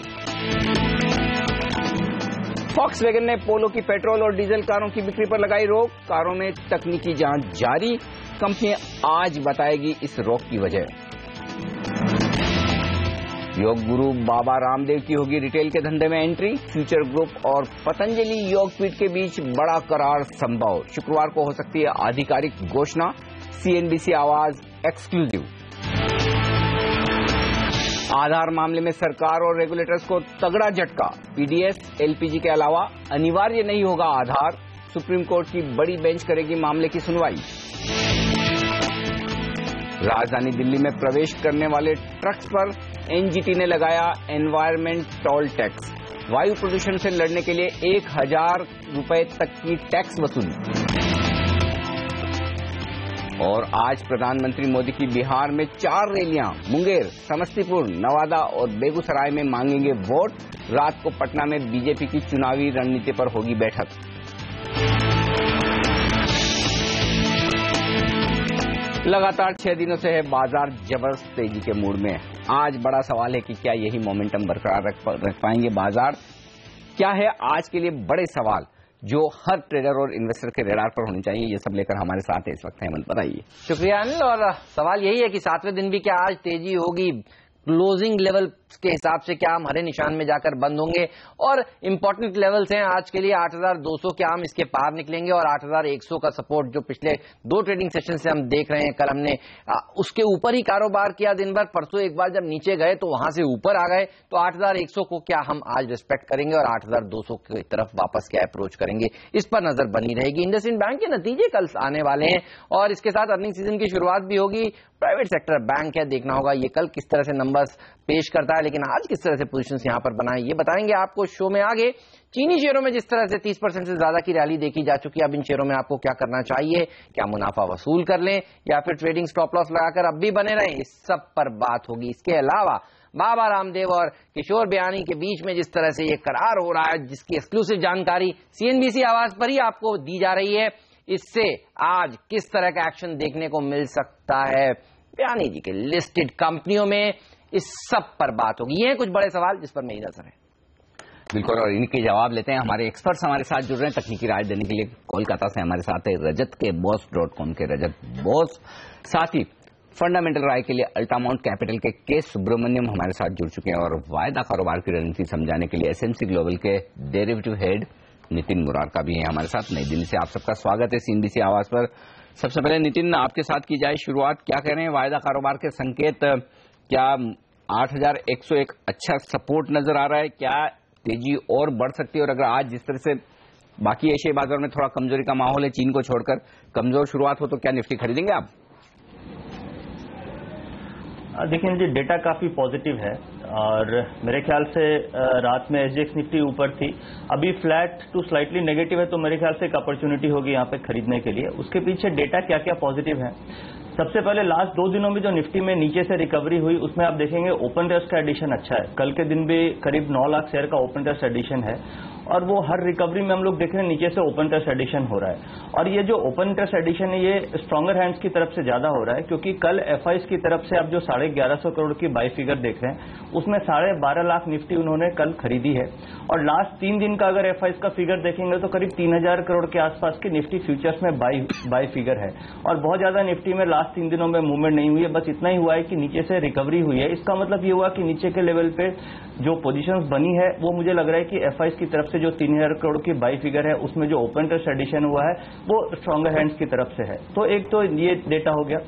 फॉक्सवैगन ने पोलो की पेट्रोल और डीजल कारों की बिक्री पर लगाई रोक। कारों में तकनीकी जांच जारी। कंपनी आज बताएगी इस रोक की वजह। योग गुरु बाबा रामदेव की होगी रिटेल के धंधे में एंट्री। फ्यूचर ग्रुप और पतंजलि योगपीठ के बीच बड़ा करार संभव। शुक्रवार को हो सकती है आधिकारिक घोषणा। सीएनबीसी आवाज एक्सक्लूसिव। आधार मामले में सरकार और रेगुलेटर्स को तगड़ा झटका। पीडीएस, एलपीजी के अलावा अनिवार्य नहीं होगा आधार। सुप्रीम कोर्ट की बड़ी बेंच करेगी मामले की सुनवाई। राजधानी दिल्ली में प्रवेश करने वाले ट्रक्स पर एनजीटी ने लगाया एनवायरमेंट टोल टैक्स। वायु प्रदूषण से लड़ने के लिए 1000 रुपए तक की टैक्स वसूली। और आज प्रधानमंत्री मोदी की बिहार में 4 रैलियां, मुंगेर, समस्तीपुर, नवादा और बेगूसराय में मांगेंगे वोट। रात को पटना में बीजेपी की चुनावी रणनीति पर होगी बैठक। लगातार 6 दिनों से है बाजार जबरदस्त तेजी के मूड में। आज बड़ा सवाल है कि क्या यही मोमेंटम बरकरार रख पाएंगे बाजार? क्या है आज के लिए बड़े सवाल जो हर ट्रेडर और इन्वेस्टर के रडार पर होने चाहिए? ये सब लेकर हमारे साथ है इस वक्त हेमंत, बताइए। शुक्रिया अनिल। और सवाल यही है कि 7वें दिन भी क्या आज तेजी होगी? क्लोजिंग लेवल के हिसाब से क्या हम हरे निशान में जाकर बंद होंगे? और इंपॉर्टेंट लेवल्स हैं आज के लिए 8200 क्या हम इसके पार निकलेंगे? और 8100 का सपोर्ट जो पिछले 2 ट्रेडिंग सेशन से हम देख रहे हैं, कल हमने उसके ऊपर ही कारोबार किया दिन भर, परसों एक बार जब नीचे गए तो वहां से ऊपर आ गए। तो 8100 को क्या हम आज रिस्पेक्ट करेंगे और 8200 की तरफ वापस क्या अप्रोच करेंगे, इस पर नजर बनी रहेगी। इंडसइंड बैंक के नतीजे कल आने वाले हैं और इसके साथ अर्निंग सीजन की शुरुआत भी होगी। प्राइवेट सेक्टर बैंक है, देखना होगा ये कल किस तरह से नंबर्स पेश करता है, लेकिन आज किस तरह से पोजीशंस यहां पर बनाए ये बताएंगे आपको शो में आगे। चीनी शेयरों में जिस तरह से 30% से ज्यादा की रैली देखी जा चुकी है, अब इन शेयरों में आपको क्या करना चाहिए? क्या मुनाफा वसूल कर लें या फिर ट्रेडिंग स्टॉप लॉस लगाकर अब भी बने रहें? इस सब पर बात होगी। इसके अलावा बाबा रामदेव और किशोर बयानी के बीच में जिस तरह से ये करार हो रहा है, जिसकी एक्सक्लूसिव जानकारी CNBC आवाज पर ही आपको दी जा रही है, इससे आज किस तरह का एक्शन देखने को मिल सकता है बयानी जी के लिस्टेड कंपनियों में, इस सब पर बात होगी। ये कुछ बड़े सवाल जिस पर मेरी नजर है। बिल्कुल, और इनके जवाब लेते हैं। हमारे एक्सपर्ट्स हमारे साथ जुड़ रहे हैं तकनीकी राय देने के लिए। कोलकाता से हमारे साथ है रजत के boss.com के रजत बॉस, साथ ही फंडामेंटल राय के लिए अल्टामाउंट कैपिटल के के सुब्रमण्यम हमारे साथ जुड़ चुके हैं, और वायदा कारोबार की रणनीति समझाने के लिए SMC ग्लोबल के डेरिवेटिव हेड नितिन मुरारका भी है हमारे साथ। नई दिल्ली से आप सबका स्वागत है CNBC आवाज पर। सबसे पहले नितिन, आपके साथ की जाए शुरुआत। क्या कह रहे हैं वायदा कारोबार के संकेत? क्या 8101 अच्छा सपोर्ट नजर आ रहा है? क्या तेजी और बढ़ सकती है? और अगर आज जिस तरह से बाकी एशियाई बाजार में थोड़ा कमजोरी का माहौल है, चीन को छोड़कर कमजोर शुरुआत हो, तो क्या निफ्टी खरीदेंगे आप? देखिए जी, डेटा काफी पॉजिटिव है और मेरे ख्याल से रात में SGX निफ्टी ऊपर थी, अभी फ्लैट टू स्लाइटली नेगेटिव है, तो मेरे ख्याल से एक अपॉर्चुनिटी होगी यहाँ पे खरीदने के लिए। उसके पीछे डेटा क्या क्या पॉजिटिव है? सबसे पहले लास्ट 2 दिनों में जो निफ्टी में नीचे से रिकवरी हुई, उसमें आप देखेंगे ओपन इंटरेस्ट का एडिशन अच्छा है। कल के दिन भी करीब 9 लाख शेयर का ओपन इंटरेस्ट एडिशन है और वो हर रिकवरी में हम लोग देख रहे हैं नीचे से ओपन इंटरेस्ट एडिशन हो रहा है। और ये जो ओपन इंटरेस्ट एडिशन है ये स्ट्रॉन्गर हैंड्स की तरफ से ज्यादा हो रहा है, क्योंकि कल FIs की तरफ से आप जो 1150 करोड़ की बाई फिगर देख रहे हैं, उसमें 12.5 लाख निफ्टी उन्होंने कल खरीदी है। और लास्ट 3 दिन का अगर FIs का फिगर देखेंगे तो करीब 3000 करोड़ के आसपास की निफ्टी फ्यूचर्स में बाई फिगर है। और बहुत ज्यादा निफ्टी में लास्ट 3 दिनों में मूवमेंट नहीं हुई है, बस इतना ही हुआ है कि नीचे से रिकवरी हुई है। इसका मतलब ये हुआ कि नीचे के लेवल पे जो पोजीशंस बनी है वो मुझे लग रहा है कि FIs की तरफ से जो 3000 करोड़ की बाई फिगर है, उसमें जो ओपन इंटरेस्ट एडिशन हुआ है वो स्ट्रॉन्गर हैंड्स की तरफ से है। तो एक तो ये डेटा हो गया।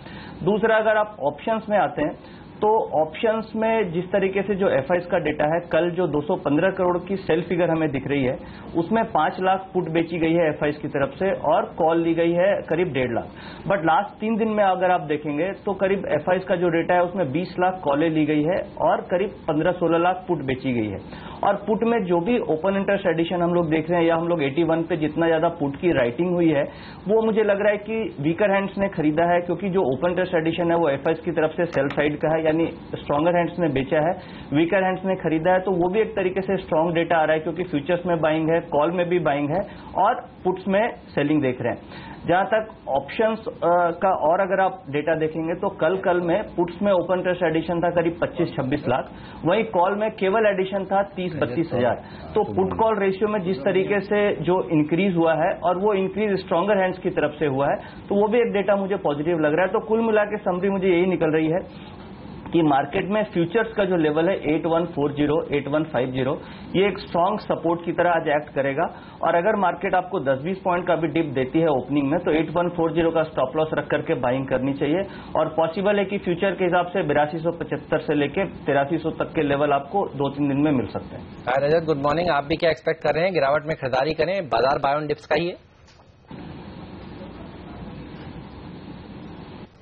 दूसरा, अगर आप ऑप्शंस में आते हैं तो ऑप्शंस में जिस तरीके से जो FIs का डेटा है, कल जो 215 करोड़ की सेल फिगर हमें दिख रही है, उसमें 5 लाख पुट बेची गई है FIs की तरफ से और कॉल ली गई है करीब 1.5 लाख। बट लास्ट 3 दिन में अगर आप देखेंगे तो करीब FIs का जो डेटा है उसमें 20 लाख कॉलें ली गई है और करीब 15-16 लाख पुट बेची गई है। और पुट में जो भी ओपन इंटरेस्ट एडिशन हम लोग देख रहे हैं, या हम लोग 81 पे जितना ज्यादा पुट की राइटिंग हुई है, वो मुझे लग रहा है कि वीकर हैंड्स ने खरीदा है, क्योंकि जो ओपन इंटरेस्ट एडिशन है वो FIs की तरफ से सेल साइड का है, यानी स्ट्रॉन्गर हैंड्स ने बेचा है, वीकर हैंड्स ने खरीदा है। तो वो भी एक तरीके से स्ट्रॉन्ग डेटा आ रहा है, क्योंकि फ्यूचर्स में बाइंग है, कॉल में भी बाइंग है और पुट्स में सेलिंग देख रहे हैं। जहां तक ऑप्शंस का और अगर आप डेटा देखेंगे तो कल में पुट्स में ओपन इंटरेस्ट एडिशन था करीब 25-26 लाख, वहीं कॉल में केवल एडिशन था 30-32 हजार। तो पुट कॉल रेशियो में जिस तरीके से जो इंक्रीज हुआ है और वो इंक्रीज स्ट्रॉन्गर हैंड्स की तरफ से हुआ है, तो वो भी एक डेटा मुझे पॉजिटिव लग रहा है। तो कुल मिला के समरी मुझे यही निकल रही है कि मार्केट में फ्यूचर्स का जो लेवल है 8140, 8150, ये एक स्ट्रांग सपोर्ट की तरह आज एक्ट करेगा। और अगर मार्केट आपको 10-20 पॉइंट का भी डिप देती है ओपनिंग में, तो 8140 का स्टॉप लॉस रख करके बाइंग करनी चाहिए। और पॉसिबल है कि फ्यूचर के हिसाब से 8275 से लेके 8300 तक के लेवल आपको 2-3 दिन में मिल सकते हैं। रजत, गुड मॉर्निंग। आप भी क्या एक्सपेक्ट कर रहे हैं? गिरावट में खरीदारी करें? बाजार बाय ऑन डिप्स का ही है।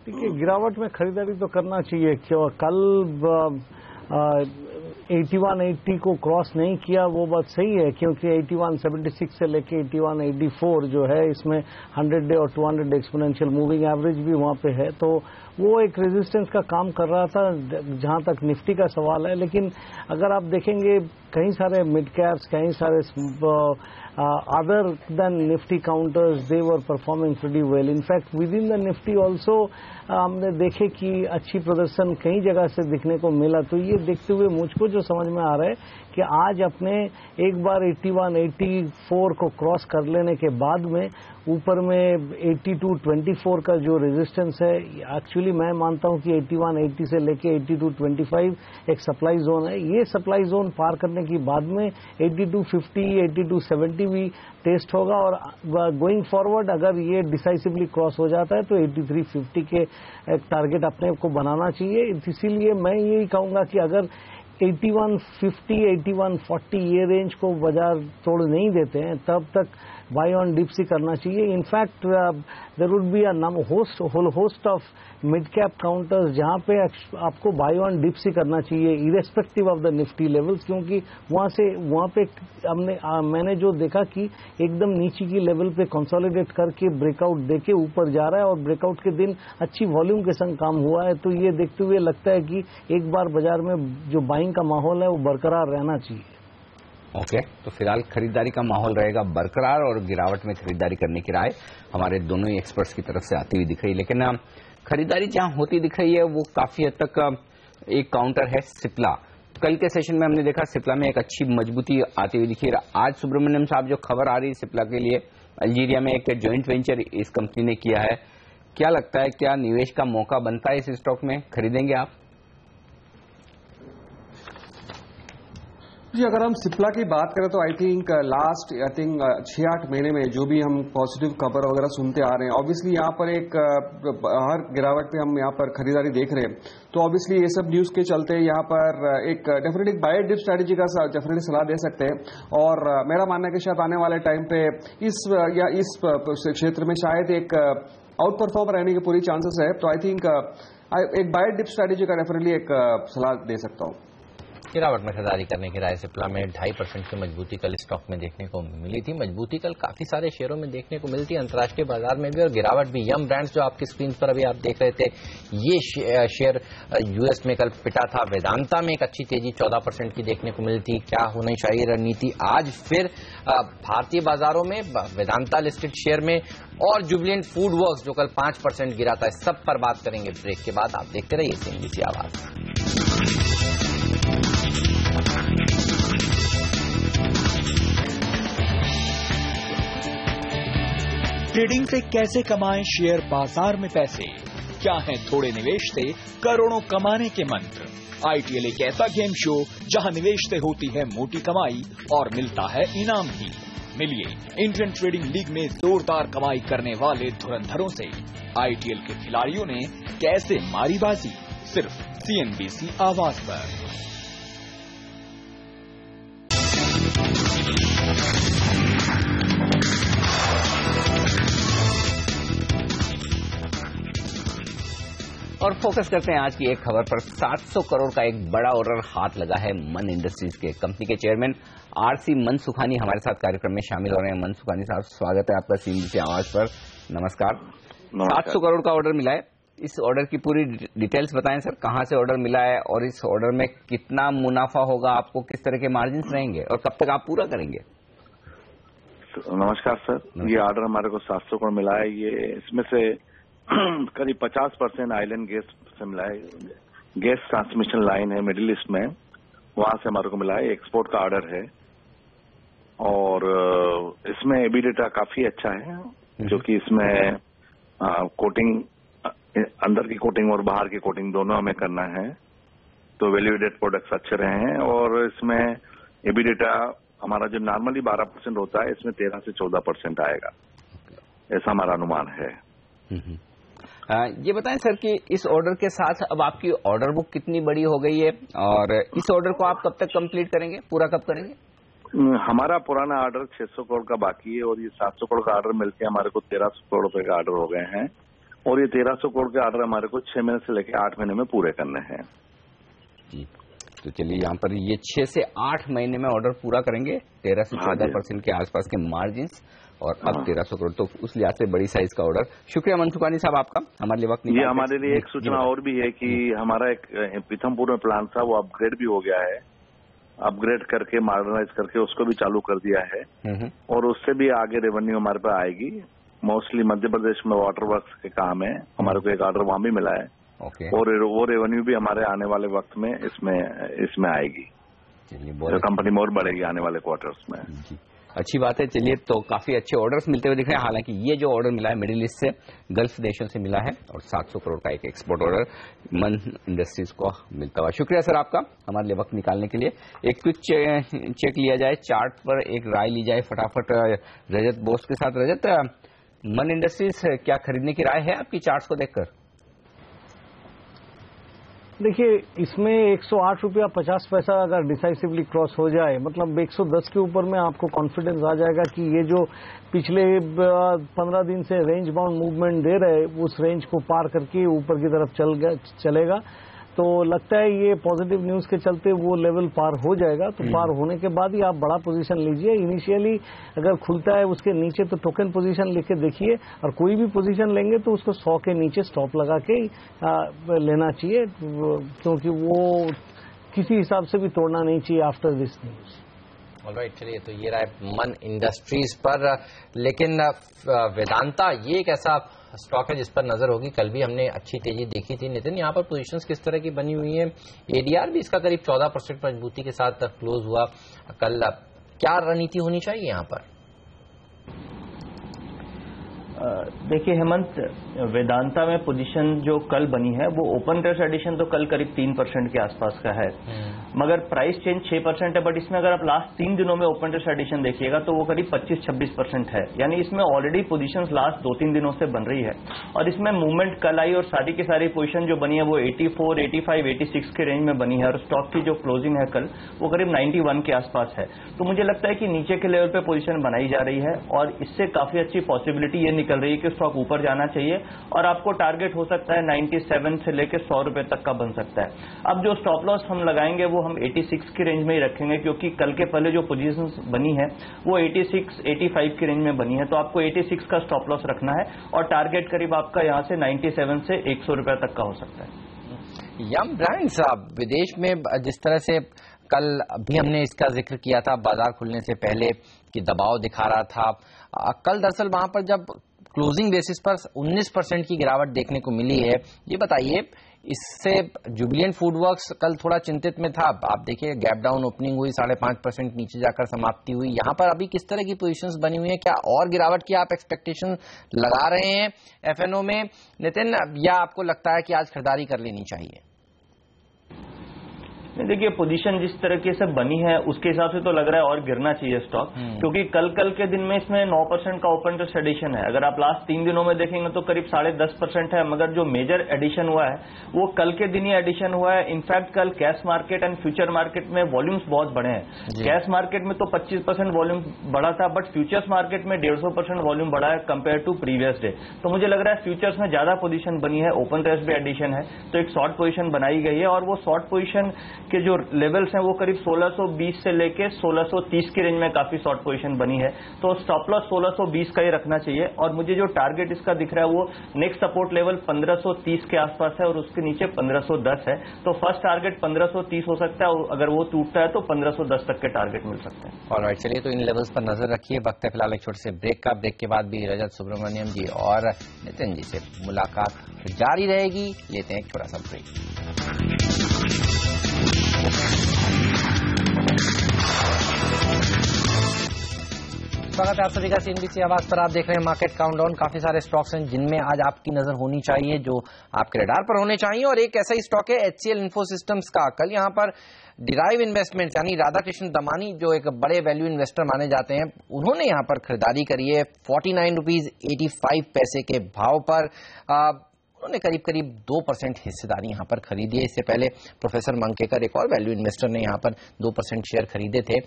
देखिए, गिरावट में खरीदारी तो करना चाहिए। क्यों कल 8180 को क्रॉस नहीं किया वो बात सही है, क्योंकि 8176 से लेके 8184 जो है इसमें 100 डे और 200 डे एक्सपोनेंशियल मूविंग एवरेज भी वहां पे है, तो वो एक रेजिस्टेंस का काम कर रहा था जहां तक निफ्टी का सवाल है। लेकिन अगर आप देखेंगे कई सारे मिड कैप्स, कई सारे other than Nifty counters they were performing pretty well. In fact with in the Nifty also हमने देखे कि अच्छी प्रदर्शन कई जगह से दिखने को मिला। तो ये देखते हुए मुझको जो समझ में आ रहा है कि आज अपने एक बार 8184 को क्रॉस कर लेने के बाद में ऊपर में 8224 का जो रेजिस्टेंस है, एक्चुअली मैं मानता हूं कि 8180 से लेके 8225 एक सप्लाई जोन है। ये सप्लाई जोन पार करने के बाद में 8250 8270 भी टेस्ट होगा, और गोइंग फॉरवर्ड अगर ये डिसाइसिवली क्रॉस हो जाता है तो 8350 के टारगेट अपने को बनाना चाहिए। इसीलिए मैं यही कहूंगा कि अगर 8150 8140 ये रेंज को बाजार तोड़ नहीं देते हैं तब तक बाय ऑन डिप्स ही करना चाहिए। In fact there would be a whole host of mid cap counters जहां पे आपको बाय ऑन डिप्स ही करना चाहिए irrespective of the Nifty levels, क्योंकि वहां पे मैंने जो देखा कि एकदम नीचे की लेवल पे कंसोलिडेट करके ब्रेकआउट देके ऊपर जा रहा है, और ब्रेकआउट के दिन अच्छी वॉल्यूम के संग काम हुआ है। तो ये देखते हुए लगता है कि एक बार बाजार में जो बाइंग का माहौल है वो बरकरार रहना चाहिए। ओके, तो फिलहाल खरीदारी का माहौल रहेगा बरकरार, और गिरावट में खरीदारी करने की राय हमारे दोनों ही एक्सपर्ट्स की तरफ से आती हुई दिख रही है। लेकिन खरीदारी जहां होती दिख रही है वो काफी हद तक एक काउंटर है सिप्ला। कल के सेशन में हमने देखा सिप्ला में एक अच्छी मजबूती आती हुई दिखी। आज सुब्रमण्यम साहब जो खबर आ रही है सिप्ला के लिए, अल्जीरिया में एक ज्वाइंट वेंचर इस कंपनी ने किया है, क्या लगता है क्या निवेश का मौका बनता है इस स्टॉक में? खरीदेंगे आप? जी, अगर हम सिप्ला की बात करें तो आई थिंक 6-8 महीने में जो भी हम पॉजिटिव खबर वगैरह सुनते आ रहे हैं, ऑब्वियसली यहाँ पर एक हर गिरावट पे हम यहाँ पर खरीदारी देख रहे हैं। तो ऑब्वियसली ये सब न्यूज के चलते यहाँ पर एक डेफिनेटली बाय डिप स्ट्रैटेजी का डेफिनेटली सलाह दे सकते हैं। और मेरा मानना है कि शायद आने वाले टाइम पे इस क्षेत्र में शायद एक आउट परफॉर्म रहने की पूरी चांसेस है। तो आई थिंक एक बाय डिप स्ट्रैटेजी का डेफिनेटली एक सलाह दे सकता हूँ। गिरावट में खरीदारी करने की राय सिप्ला में 2.5% की मजबूती कल स्टॉक में देखने को मिली थी। मजबूती कल काफी सारे शेयरों में देखने को मिलती है, अंतर्राष्ट्रीय बाजार में भी, और गिरावट भी। यम ब्रांड्स जो आपकी स्क्रीन पर अभी आप देख रहे थे, ये शेयर यूएस में कल पिटा था। वेदांता में एक अच्छी तेजी 14% की देखने को मिली थी। क्या होनी चाहिए रणनीति? आज फिर भारतीय बाजारों में वेदांता लिस्टेड शेयर में और जुबिलेंट फूड वर्क्स जो कल 5% गिरा था। सब पर बात करेंगे ब्रेक के बाद। आप देखते रहिए सीएनबीसी आवाज। ट्रेडिंग से कैसे कमाएं शेयर बाजार में पैसे? क्या है थोड़े निवेश से करोड़ों कमाने के मंत्र? आईटीएल एक ऐसा गेम शो जहां निवेश से होती है मोटी कमाई और मिलता है इनाम भी। मिलिए इंडियन ट्रेडिंग लीग में जोरदार कमाई करने वाले धुरंधरों से। आईटीएल के खिलाड़ियों ने कैसे मारी बाजी, सिर्फ सीएनबीसी आवाज पर। और फोकस करते हैं आज की एक खबर पर। 700 करोड़ का एक बड़ा ऑर्डर हाथ लगा है मन इंडस्ट्रीज के। कंपनी के चेयरमैन आरसी मनसुखानी हमारे साथ कार्यक्रम में शामिल हो रहे हैं। मनसुखानी साहब, स्वागत है आपका सीएनबीसी आवाज पर। नमस्कार। 700 करोड़ का ऑर्डर मिला है, इस ऑर्डर की पूरी डिटेल्स बताएं सर। कहां से ऑर्डर मिला है और इस ऑर्डर में कितना मुनाफा होगा आपको, किस तरह के मार्जिन रहेंगे और कब तक आप पूरा करेंगे? नमस्कार सर, ये ऑर्डर हमारे को 700 करोड़ मिला है। ये इसमें से करीब 50% आइलैंड गैस से मिला है। गैस ट्रांसमिशन लाइन है मिडिल ईस्ट में, वहां से हमारे को मिला है। एक्सपोर्ट का ऑर्डर है और इसमें एबिडेटा काफी अच्छा है, जो कि इसमें कोटिंग, अंदर की कोटिंग और बाहर की कोटिंग दोनों हमें करना है। तो वैल्यूएडेड प्रोडक्ट्स अच्छे रहे हैं और इसमें एबिडेटा हमारा जो नॉर्मली 12% होता है, इसमें 13 से 14% आएगा, ऐसा हमारा अनुमान है। ये बताएं सर कि इस ऑर्डर के साथ अब आपकी ऑर्डर बुक कितनी बड़ी हो गई है और इस ऑर्डर को आप कब तक कंप्लीट करेंगे, पूरा कब करेंगे? हमारा पुराना ऑर्डर 600 करोड़ का बाकी है और ये 700 करोड़ का ऑर्डर मिलके हमारे को 1300 करोड़ रुपए का ऑर्डर हो गए हैं और ये 1300 करोड़ के ऑर्डर हमारे को 6 महीने से लेकर 8 महीने में पूरे करने हैं। तो चलिए यहाँ पर ये 6 से 8 महीने में ऑर्डर पूरा करेंगे, 13 से 14% के आसपास के मार्जिन, और अब 1300 करोड़, तो उस लिहाज से बड़ी साइज का ऑर्डर। शुक्रिया मनसुखानी साहब आपका हमारे लिए वक्त। ये हमारे लिए एक सूचना और भी है कि हमारा एक पीथमपुर में प्लांट था, वो अपग्रेड भी हो गया है, अपग्रेड करके मॉडर्नाइज करके उसको भी चालू कर दिया है, और उससे भी आगे रेवेन्यू हमारे पास आएगी। मोस्टली मध्य प्रदेश में वाटर वर्क्स के काम है, हमारे को एक ऑर्डर वहां भी मिला है, और वो रेवेन्यू भी हमारे आने वाले वक्त में इसमें आएगी, कंपनी में और बढ़ेगी आने वाले क्वार्टर्स में। अच्छी बात है। चलिए, तो काफी अच्छे ऑर्डर्स मिलते हुए दिख रहे हैं। हालांकि ये जो ऑर्डर मिला है मिडिल ईस्ट से, गल्फ देशों से मिला है, और 700 करोड़ का एक एक्सपोर्ट ऑर्डर मन इंडस्ट्रीज को मिलता हुआ। शुक्रिया सर आपका हमारे लिए वक्त निकालने के लिए। एक क्विक चेक लिया जाए, चार्ट पर एक राय ली जाए फटाफट रजत बोस के साथ। रजत, मन इंडस्ट्रीज क्या खरीदने की राय है आपकी चार्ट्स को देखकर? देखिए, इसमें 108 रुपया 50 पैसा अगर डिसाइसिवली क्रॉस हो जाए, मतलब 110 के ऊपर में आपको कॉन्फिडेंस आ जाएगा कि ये जो पिछले 15 दिन से रेंज बाउंड मूवमेंट दे रहे, उस रेंज को पार करके ऊपर की तरफ चलेगा। तो लगता है ये पॉजिटिव न्यूज के चलते वो लेवल पार हो जाएगा। तो पार होने के बाद ही आप बड़ा पोजीशन लीजिए। इनिशियली अगर खुलता है उसके नीचे तो टोकन पोजीशन लेके देखिए, और कोई भी पोजीशन लेंगे तो उसको 100 के नीचे स्टॉप लगा के लेना चाहिए, क्योंकि वो किसी हिसाब से भी तोड़ना नहीं चाहिए आफ्टर दिस न्यूज। ऑलराइट, चलिए, तो ये रहा मन इंडस्ट्रीज पर। लेकिन वेदांता ये एक ऐसा स्टॉक है जिस पर नजर होगी। कल भी हमने अच्छी तेजी देखी थी। नितिन, यहाँ पर पोजीशंस किस तरह की बनी हुई है? एडीआर भी इसका करीब 14% मजबूती के साथ क्लोज हुआ कल। क्या रणनीति होनी चाहिए यहाँ पर? देखिए हेमंत, वेदांता में पोजीशन जो कल बनी है वो ओपन इंटरेस्ट एडिशन तो कल करीब 3% के आसपास का है, मगर प्राइस चेंज 6% है। बट इसमें अगर आप लास्ट 3 दिनों में ओपन इंटरेस्ट एडिशन देखिएगा तो वो करीब 25-26% है, यानी इसमें ऑलरेडी पोजीशंस लास्ट 2-3 दिनों से बन रही है। और इसमें मूवमेंट कल आई और सारी की सारी पोजीशन जो बनी है वो 84, 85, 86 के रेंज में बनी है, और स्टॉक की जो क्लोजिंग है कल वो करीब 91 के आसपास है। तो मुझे लगता है कि नीचे के लेवल पे पोजीशन बनाई जा रही है, और इससे काफी अच्छी पॉसिबिलिटी ये निकल रही है कि स्टॉक ऊपर जाना चाहिए, और आपको टारगेट हो सकता है 97 से लेकर 100 रुपए तक का बन सकता है। अब जो स्टॉप लॉस हम लगाएंगे वो हम 86 की रेंज में ही रखेंगे, क्योंकि कल के पहले जो पोजीशंस बनी है वो 86, 85 की रेंज में बनी है। तो आपको 86 का स्टॉप लॉस रखना है, और टारगेट करीब आपका यहां से 97 से 100 रुपए तक का हो सकता है। यम ब्रांड्स विदेश में जिस तरह से कल भी हमने इसका जिक्र किया था बाजार खुलने से पहले कि दबाव दिखा रहा था, कल दरअसल वहां पर जब क्लोजिंग बेसिस पर 19% की गिरावट देखने को मिली है। ये बताइए, इससे जुबिलिएंट फूडवर्क्स कल थोड़ा चिंतित में था। आप देखिए, गैप डाउन ओपनिंग हुई, 5.5% नीचे जाकर समाप्ति हुई। यहाँ पर अभी किस तरह की पोजीशंस बनी हुई है? क्या और गिरावट की आप एक्सपेक्टेशन लगा रहे हैं एफएनओ में नितिन, या आपको लगता है कि आज खरीदारी कर लेनी चाहिए? देखिए, पोजीशन जिस तरीके से बनी है उसके हिसाब से तो लग रहा है और गिरना चाहिए स्टॉक, क्योंकि कल के दिन में इसमें 9% का ओपन इंटरेस्ट एडिशन है। अगर आप लास्ट 3 दिनों में देखेंगे तो करीब 10.5% है, मगर जो मेजर एडिशन हुआ है वो कल के दिन ही एडिशन हुआ है। इनफैक्ट कल cash market and future market में वॉल्यूम्स बहुत बढ़े हैं। कैश मार्केट में तो 25% वॉल्यूम बढ़ा था, बट फ्यूचर्स मार्केट में 150% वॉल्यूम बढ़ा है कंपेयर टू प्रीवियस डे। तो मुझे लग रहा है फ्यूचर्स में ज्यादा पोजीशन बनी है, ओपन इंटरेस्ट भी एडिशन है, तो एक शॉर्ट पोजीशन बनाई गई है। और वो शॉर्ट पोजीशन के जो लेवल्स हैं वो करीब 1620 से लेके 1630 की रेंज में काफी शॉर्ट पोजीशन बनी है। तो स्टॉप लॉस 1620 का ही रखना चाहिए, और मुझे जो टारगेट इसका दिख रहा है वो नेक्स्ट सपोर्ट लेवल 1530 के आसपास है, और उसके नीचे 1510 है। तो फर्स्ट टारगेट 1530 हो सकता है, और अगर वो टूटता है तो 1510 तक के टारगेट मिल सकते हैं। ऑलराइट, चलिए, तो इन लेवल्स पर नजर रखिए। वक्त है फिलहाल एक छोटे से ब्रेक का। ब्रेक के बाद भी रजत सुब्रमण्यम जी और नितिन जी से मुलाकात जारी रहेगी। लेते हैं एक छोटा सा ब्रेक। स्वागत है आप सभी का सीएनबीसी आवाज पर। आप देख रहे हैं मार्केट काउंटडाउन। काफी सारे स्टॉक्स हैं जिनमें आज आपकी नजर होनी चाहिए, जो आपके रडार पर होने चाहिए, और एक ऐसा ही स्टॉक है HCL इन्फोसिस्टम्स का। कल यहां पर डिराइव इन्वेस्टमेंट्स यानी राधाकृष्ण दमानी जो एक बड़े वैल्यू इन्वेस्टर माने जाते हैं, उन्होंने यहां पर खरीदारी करी है 49.85 के भाव पर। उन्होंने करीब करीब 2% हिस्सेदारी यहां पर खरीदी है। इससे पहले प्रोफेसर मंकेकर, एक और वैल्यू इन्वेस्टर, ने यहां पर 2% शेयर खरीदे थे।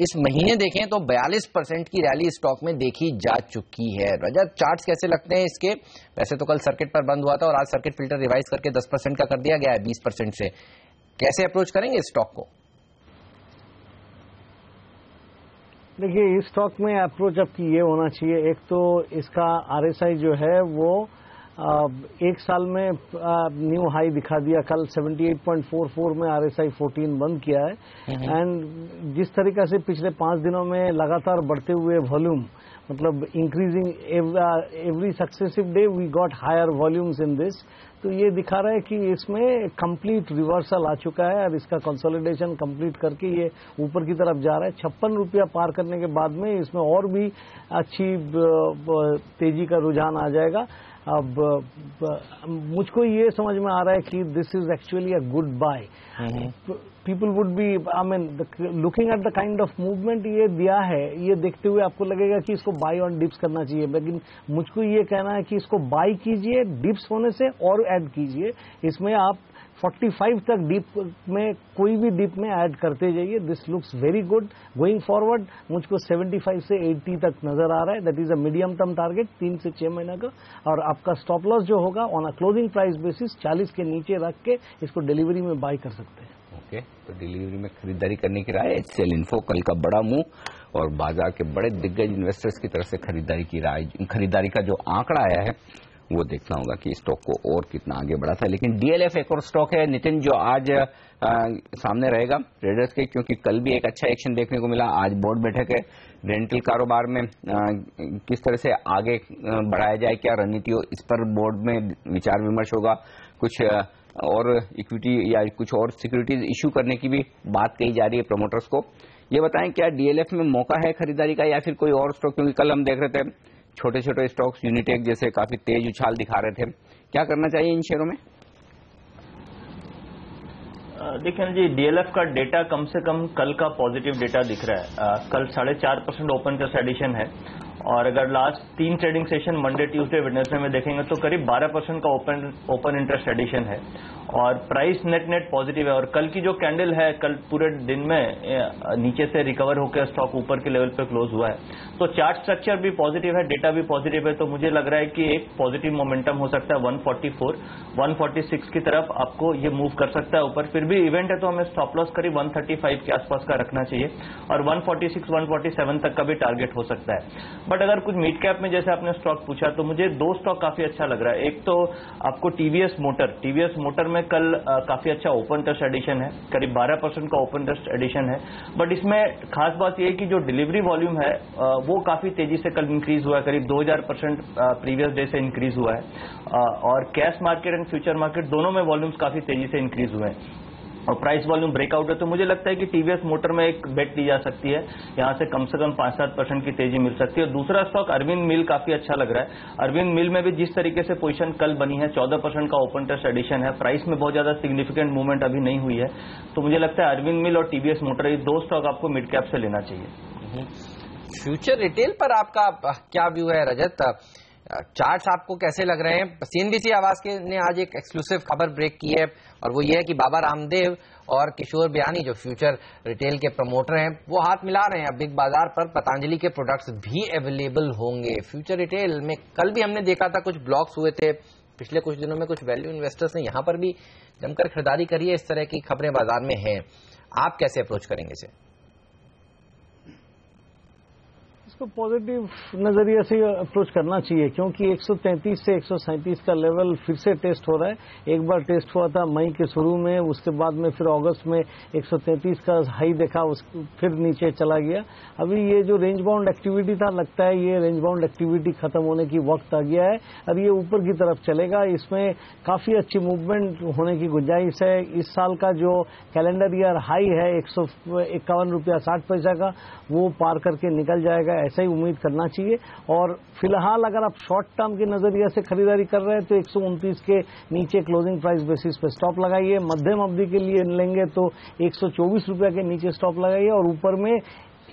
इस महीने देखें तो 42% की रैली स्टॉक में देखी जा चुकी है। रजत, चार्ट्स कैसे लगते हैं इसके? वैसे तो कल सर्किट पर बंद हुआ था और आज सर्किट फिल्टर रिवाइज करके 10% का कर दिया गया है 20% से। कैसे अप्रोच करेंगे इस स्टॉक को? देखिए, इस स्टॉक में अप्रोच आपकी ये होना चाहिए, एक तो इसका RSI जो है वो एक साल में न्यू हाई दिखा दिया, कल 78.44 में RSI 14 बंद किया है। एंड जिस तरीका से पिछले 5 दिनों में लगातार बढ़ते हुए वॉल्यूम, मतलब increasing every successive day we got higher volumes in this, तो ये दिखा रहा है कि इसमें कंप्लीट रिवर्सल आ चुका है और इसका कंसोलिडेशन कंप्लीट करके ये ऊपर की तरफ जा रहा है। 56 रुपया पार करने के बाद में इसमें और भी अच्छी तेजी का रुझान आ जाएगा। अब मुझको ये समझ में आ रहा है कि this is actually a good buy. People would be, I mean, looking at the kind of movement ये दिया है, ये देखते हुए आपको लगेगा कि इसको बाय ऑन डिप्स करना चाहिए, लेकिन मुझको ये कहना है कि इसको बाय कीजिए, डिप्स होने से और ऐड कीजिए। इसमें आप 45 तक डिप में कोई भी डिप में ऐड करते जाइए। This looks very good going forward. मुझको 75 से 80 तक नजर आ रहा है। That is a medium term target 3 से 6 महीने का। और आपका स्टॉप लॉस जो होगा on a closing price basis 40 के नीचे रख के इसको डिलीवरी में बाय कर सकते हैं। ओके, तो डिलीवरी में खरीदारी करने की राय। HCL इन्फो कल का बड़ा मूव और बाजार के बड़े दिग्गज इन्वेस्टर्स की तरफ से खरीदारी की राय, खरीदारी का जो आंकड़ा आया है वो देखना होगा कि स्टॉक को और कितना आगे बढ़ा था। लेकिन DLF एक और स्टॉक है नितिन, जो आज सामने रहेगा ट्रेडर्स के, क्योंकि कल भी एक अच्छा एक्शन देखने को मिला। आज बोर्ड बैठक है, रेंटल कारोबार में किस तरह से आगे बढ़ाया जाए, क्या रणनीति हो, इस पर बोर्ड में विचार विमर्श होगा। कुछ और इक्विटी या कुछ और सिक्योरिटीज इश्यू करने की भी बात कही जा रही है प्रमोटर्स को। ये बताएं, क्या DLF में मौका है खरीदारी का या फिर कोई और स्टॉक? क्योंकि कल हम देख रहे थे छोटे छोटे स्टॉक्स यूनिटेक जैसे काफी तेज उछाल दिखा रहे थे। क्या करना चाहिए इन शेयरों में? देखिए जी, DLF का डेटा कम से कम कल का पॉजिटिव डेटा दिख रहा है। कल 4.5% ओपन इंटरेस्ट एडिशन है और अगर last 3 trading session Monday, Tuesday, Wednesday में देखेंगे तो करीब 12% का ओपन इंटरेस्ट एडिशन है और प्राइस नेट पॉजिटिव है। और कल की जो कैंडल है, कल पूरे दिन में नीचे से रिकवर होकर स्टॉक ऊपर के लेवल पे क्लोज हुआ है। तो चार्ट स्ट्रक्चर भी पॉजिटिव है, डेटा भी पॉजिटिव है। तो मुझे लग रहा है कि एक पॉजिटिव मोमेंटम हो सकता है 144, 146 की तरफ आपको ये मूव कर सकता है ऊपर। फिर भी इवेंट है तो हमें स्टॉप लॉस करीब 135 के आसपास का रखना चाहिए और 146, 147 तक का भी टारगेट हो सकता है। बट अगर कुछ मिड कैप में जैसे आपने स्टॉक पूछा तो मुझे 2 स्टॉक काफी अच्छा लग रहा है। एक तो आपको TVS मोटर में कल काफी अच्छा ओपन इंटरेस्ट एडिशन है, करीब 12% का ओपन इंटरेस्ट एडिशन है। बट इसमें खास बात यह है कि जो डिलीवरी वॉल्यूम है वो काफी तेजी से कल इंक्रीज हुआ है, करीब 2000% प्रीवियस डे से इंक्रीज हुआ है। और cash market and future market दोनों में वॉल्यूम्स काफी तेजी से इंक्रीज हुए हैं और प्राइस वॉल्यूम ब्रेकआउट है। तो मुझे लगता है कि TVS मोटर में एक बेट ली जा सकती है, यहां से कम 5-7% की तेजी मिल सकती है। दूसरा स्टॉक अरविंद मिल काफी अच्छा लग रहा है। अरविंद मिल में भी जिस तरीके से पोजीशन कल बनी है, 14% का ओपन इंटरेस्ट एडिशन है, प्राइस में बहुत ज्यादा सिग्निफिकेंट मूवमेंट अभी नहीं हुई है। तो मुझे लगता है अरविंद मिल और TVS मोटर, ये 2 स्टॉक आपको मिड कैप से लेना चाहिए। फ्यूचर रिटेल पर आपका क्या व्यू है रजत? चार्ट्स आपको कैसे लग रहे हैं? CNBC आवाज के ने आज एक एक्सक्लूसिव खबर ब्रेक की है और वो ये है कि बाबा रामदेव और किशोर बयानी जो फ्यूचर रिटेल के प्रमोटर हैं वो हाथ मिला रहे हैं। अब बिग बाजार पर पतंजलि के प्रोडक्ट्स भी अवेलेबल होंगे। फ्यूचर रिटेल में कल भी हमने देखा था कुछ ब्लॉक्स हुए थे, पिछले कुछ दिनों में कुछ वैल्यू इन्वेस्टर्स ने यहां पर भी जमकर खरीदारी करी है। इस तरह की खबरें बाजार में हैं, आप कैसे अप्रोच करेंगे इसे? इसको पॉजिटिव नजरिए से अप्रोच करना चाहिए क्योंकि 133 से 137 का लेवल फिर से टेस्ट हो रहा है। एक बार टेस्ट हुआ था मई के शुरू में, उसके बाद में फिर अगस्त में 133 का हाई देखा, फिर नीचे चला गया। अभी ये जो रेंज बाउंड एक्टिविटी था, लगता है ये रेंज बाउंड एक्टिविटी खत्म होने की वक्त आ गया है और ये ऊपर की तरफ चलेगा। इसमें काफी अच्छी मूवमेंट होने की गुंजाइश है। इस साल का जो कैलेंडर ईयर हाई है 151 रुपया 60 पैसा का, वो पार करके निकल जाएगा, ऐसा ही उम्मीद करना चाहिए। और फिलहाल अगर आप शॉर्ट टर्म के नजरिए से खरीदारी कर रहे हैं तो 129 के नीचे क्लोजिंग प्राइस बेसिस पे स्टॉप लगाइए। मध्यम अवधि के लिए लेंगे तो 124 रुपया के नीचे स्टॉप लगाइए और ऊपर में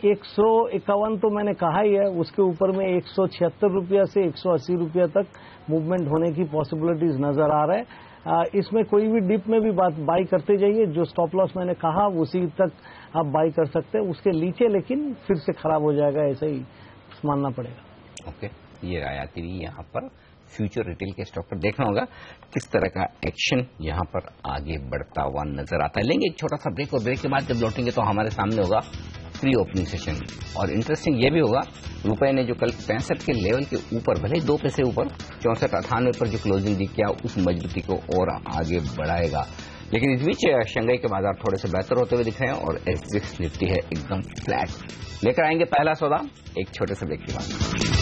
151 तो मैंने कहा ही है, उसके ऊपर में 176 रुपया से 180 रुपया तक मूवमेंट होने की पॉसिबिलिटीज नजर आ रहा है। इसमें कोई भी डिप में भी बाई करते जाइए, जो स्टॉप लॉस मैंने कहा उसी तक आप बाई कर सकते हैं, उसके नीचे लेकिन फिर से खराब हो जाएगा, ऐसा ही मानना पड़ेगा। ओके, ये राय आती रही यहाँ पर फ्यूचर रिटेल के स्टॉक पर देखना होगा किस तरह का एक्शन यहां पर आगे बढ़ता हुआ नजर आता है। लेंगे एक छोटा सा ब्रेक, और ब्रेक के बाद जब लौटेंगे तो हमारे सामने होगा प्री ओपनिंग सेशन, और इंटरेस्टिंग ये भी होगा रुपए ने जो कल 65 के लेवल के ऊपर, भले 2 पैसे ऊपर 64.98 पर जो क्लोजिंग दी किया, उस मजबूती को और आगे बढ़ाएगा। लेकिन इस बीच शंघाई के बाजार थोड़े से बेहतर होते हुए दिख रहे हैं और एसजीएक्स निफ्टी है एकदम फ्लैट। लेकर आएंगे पहला सौदा एक छोटे से ब्रेक के बाद।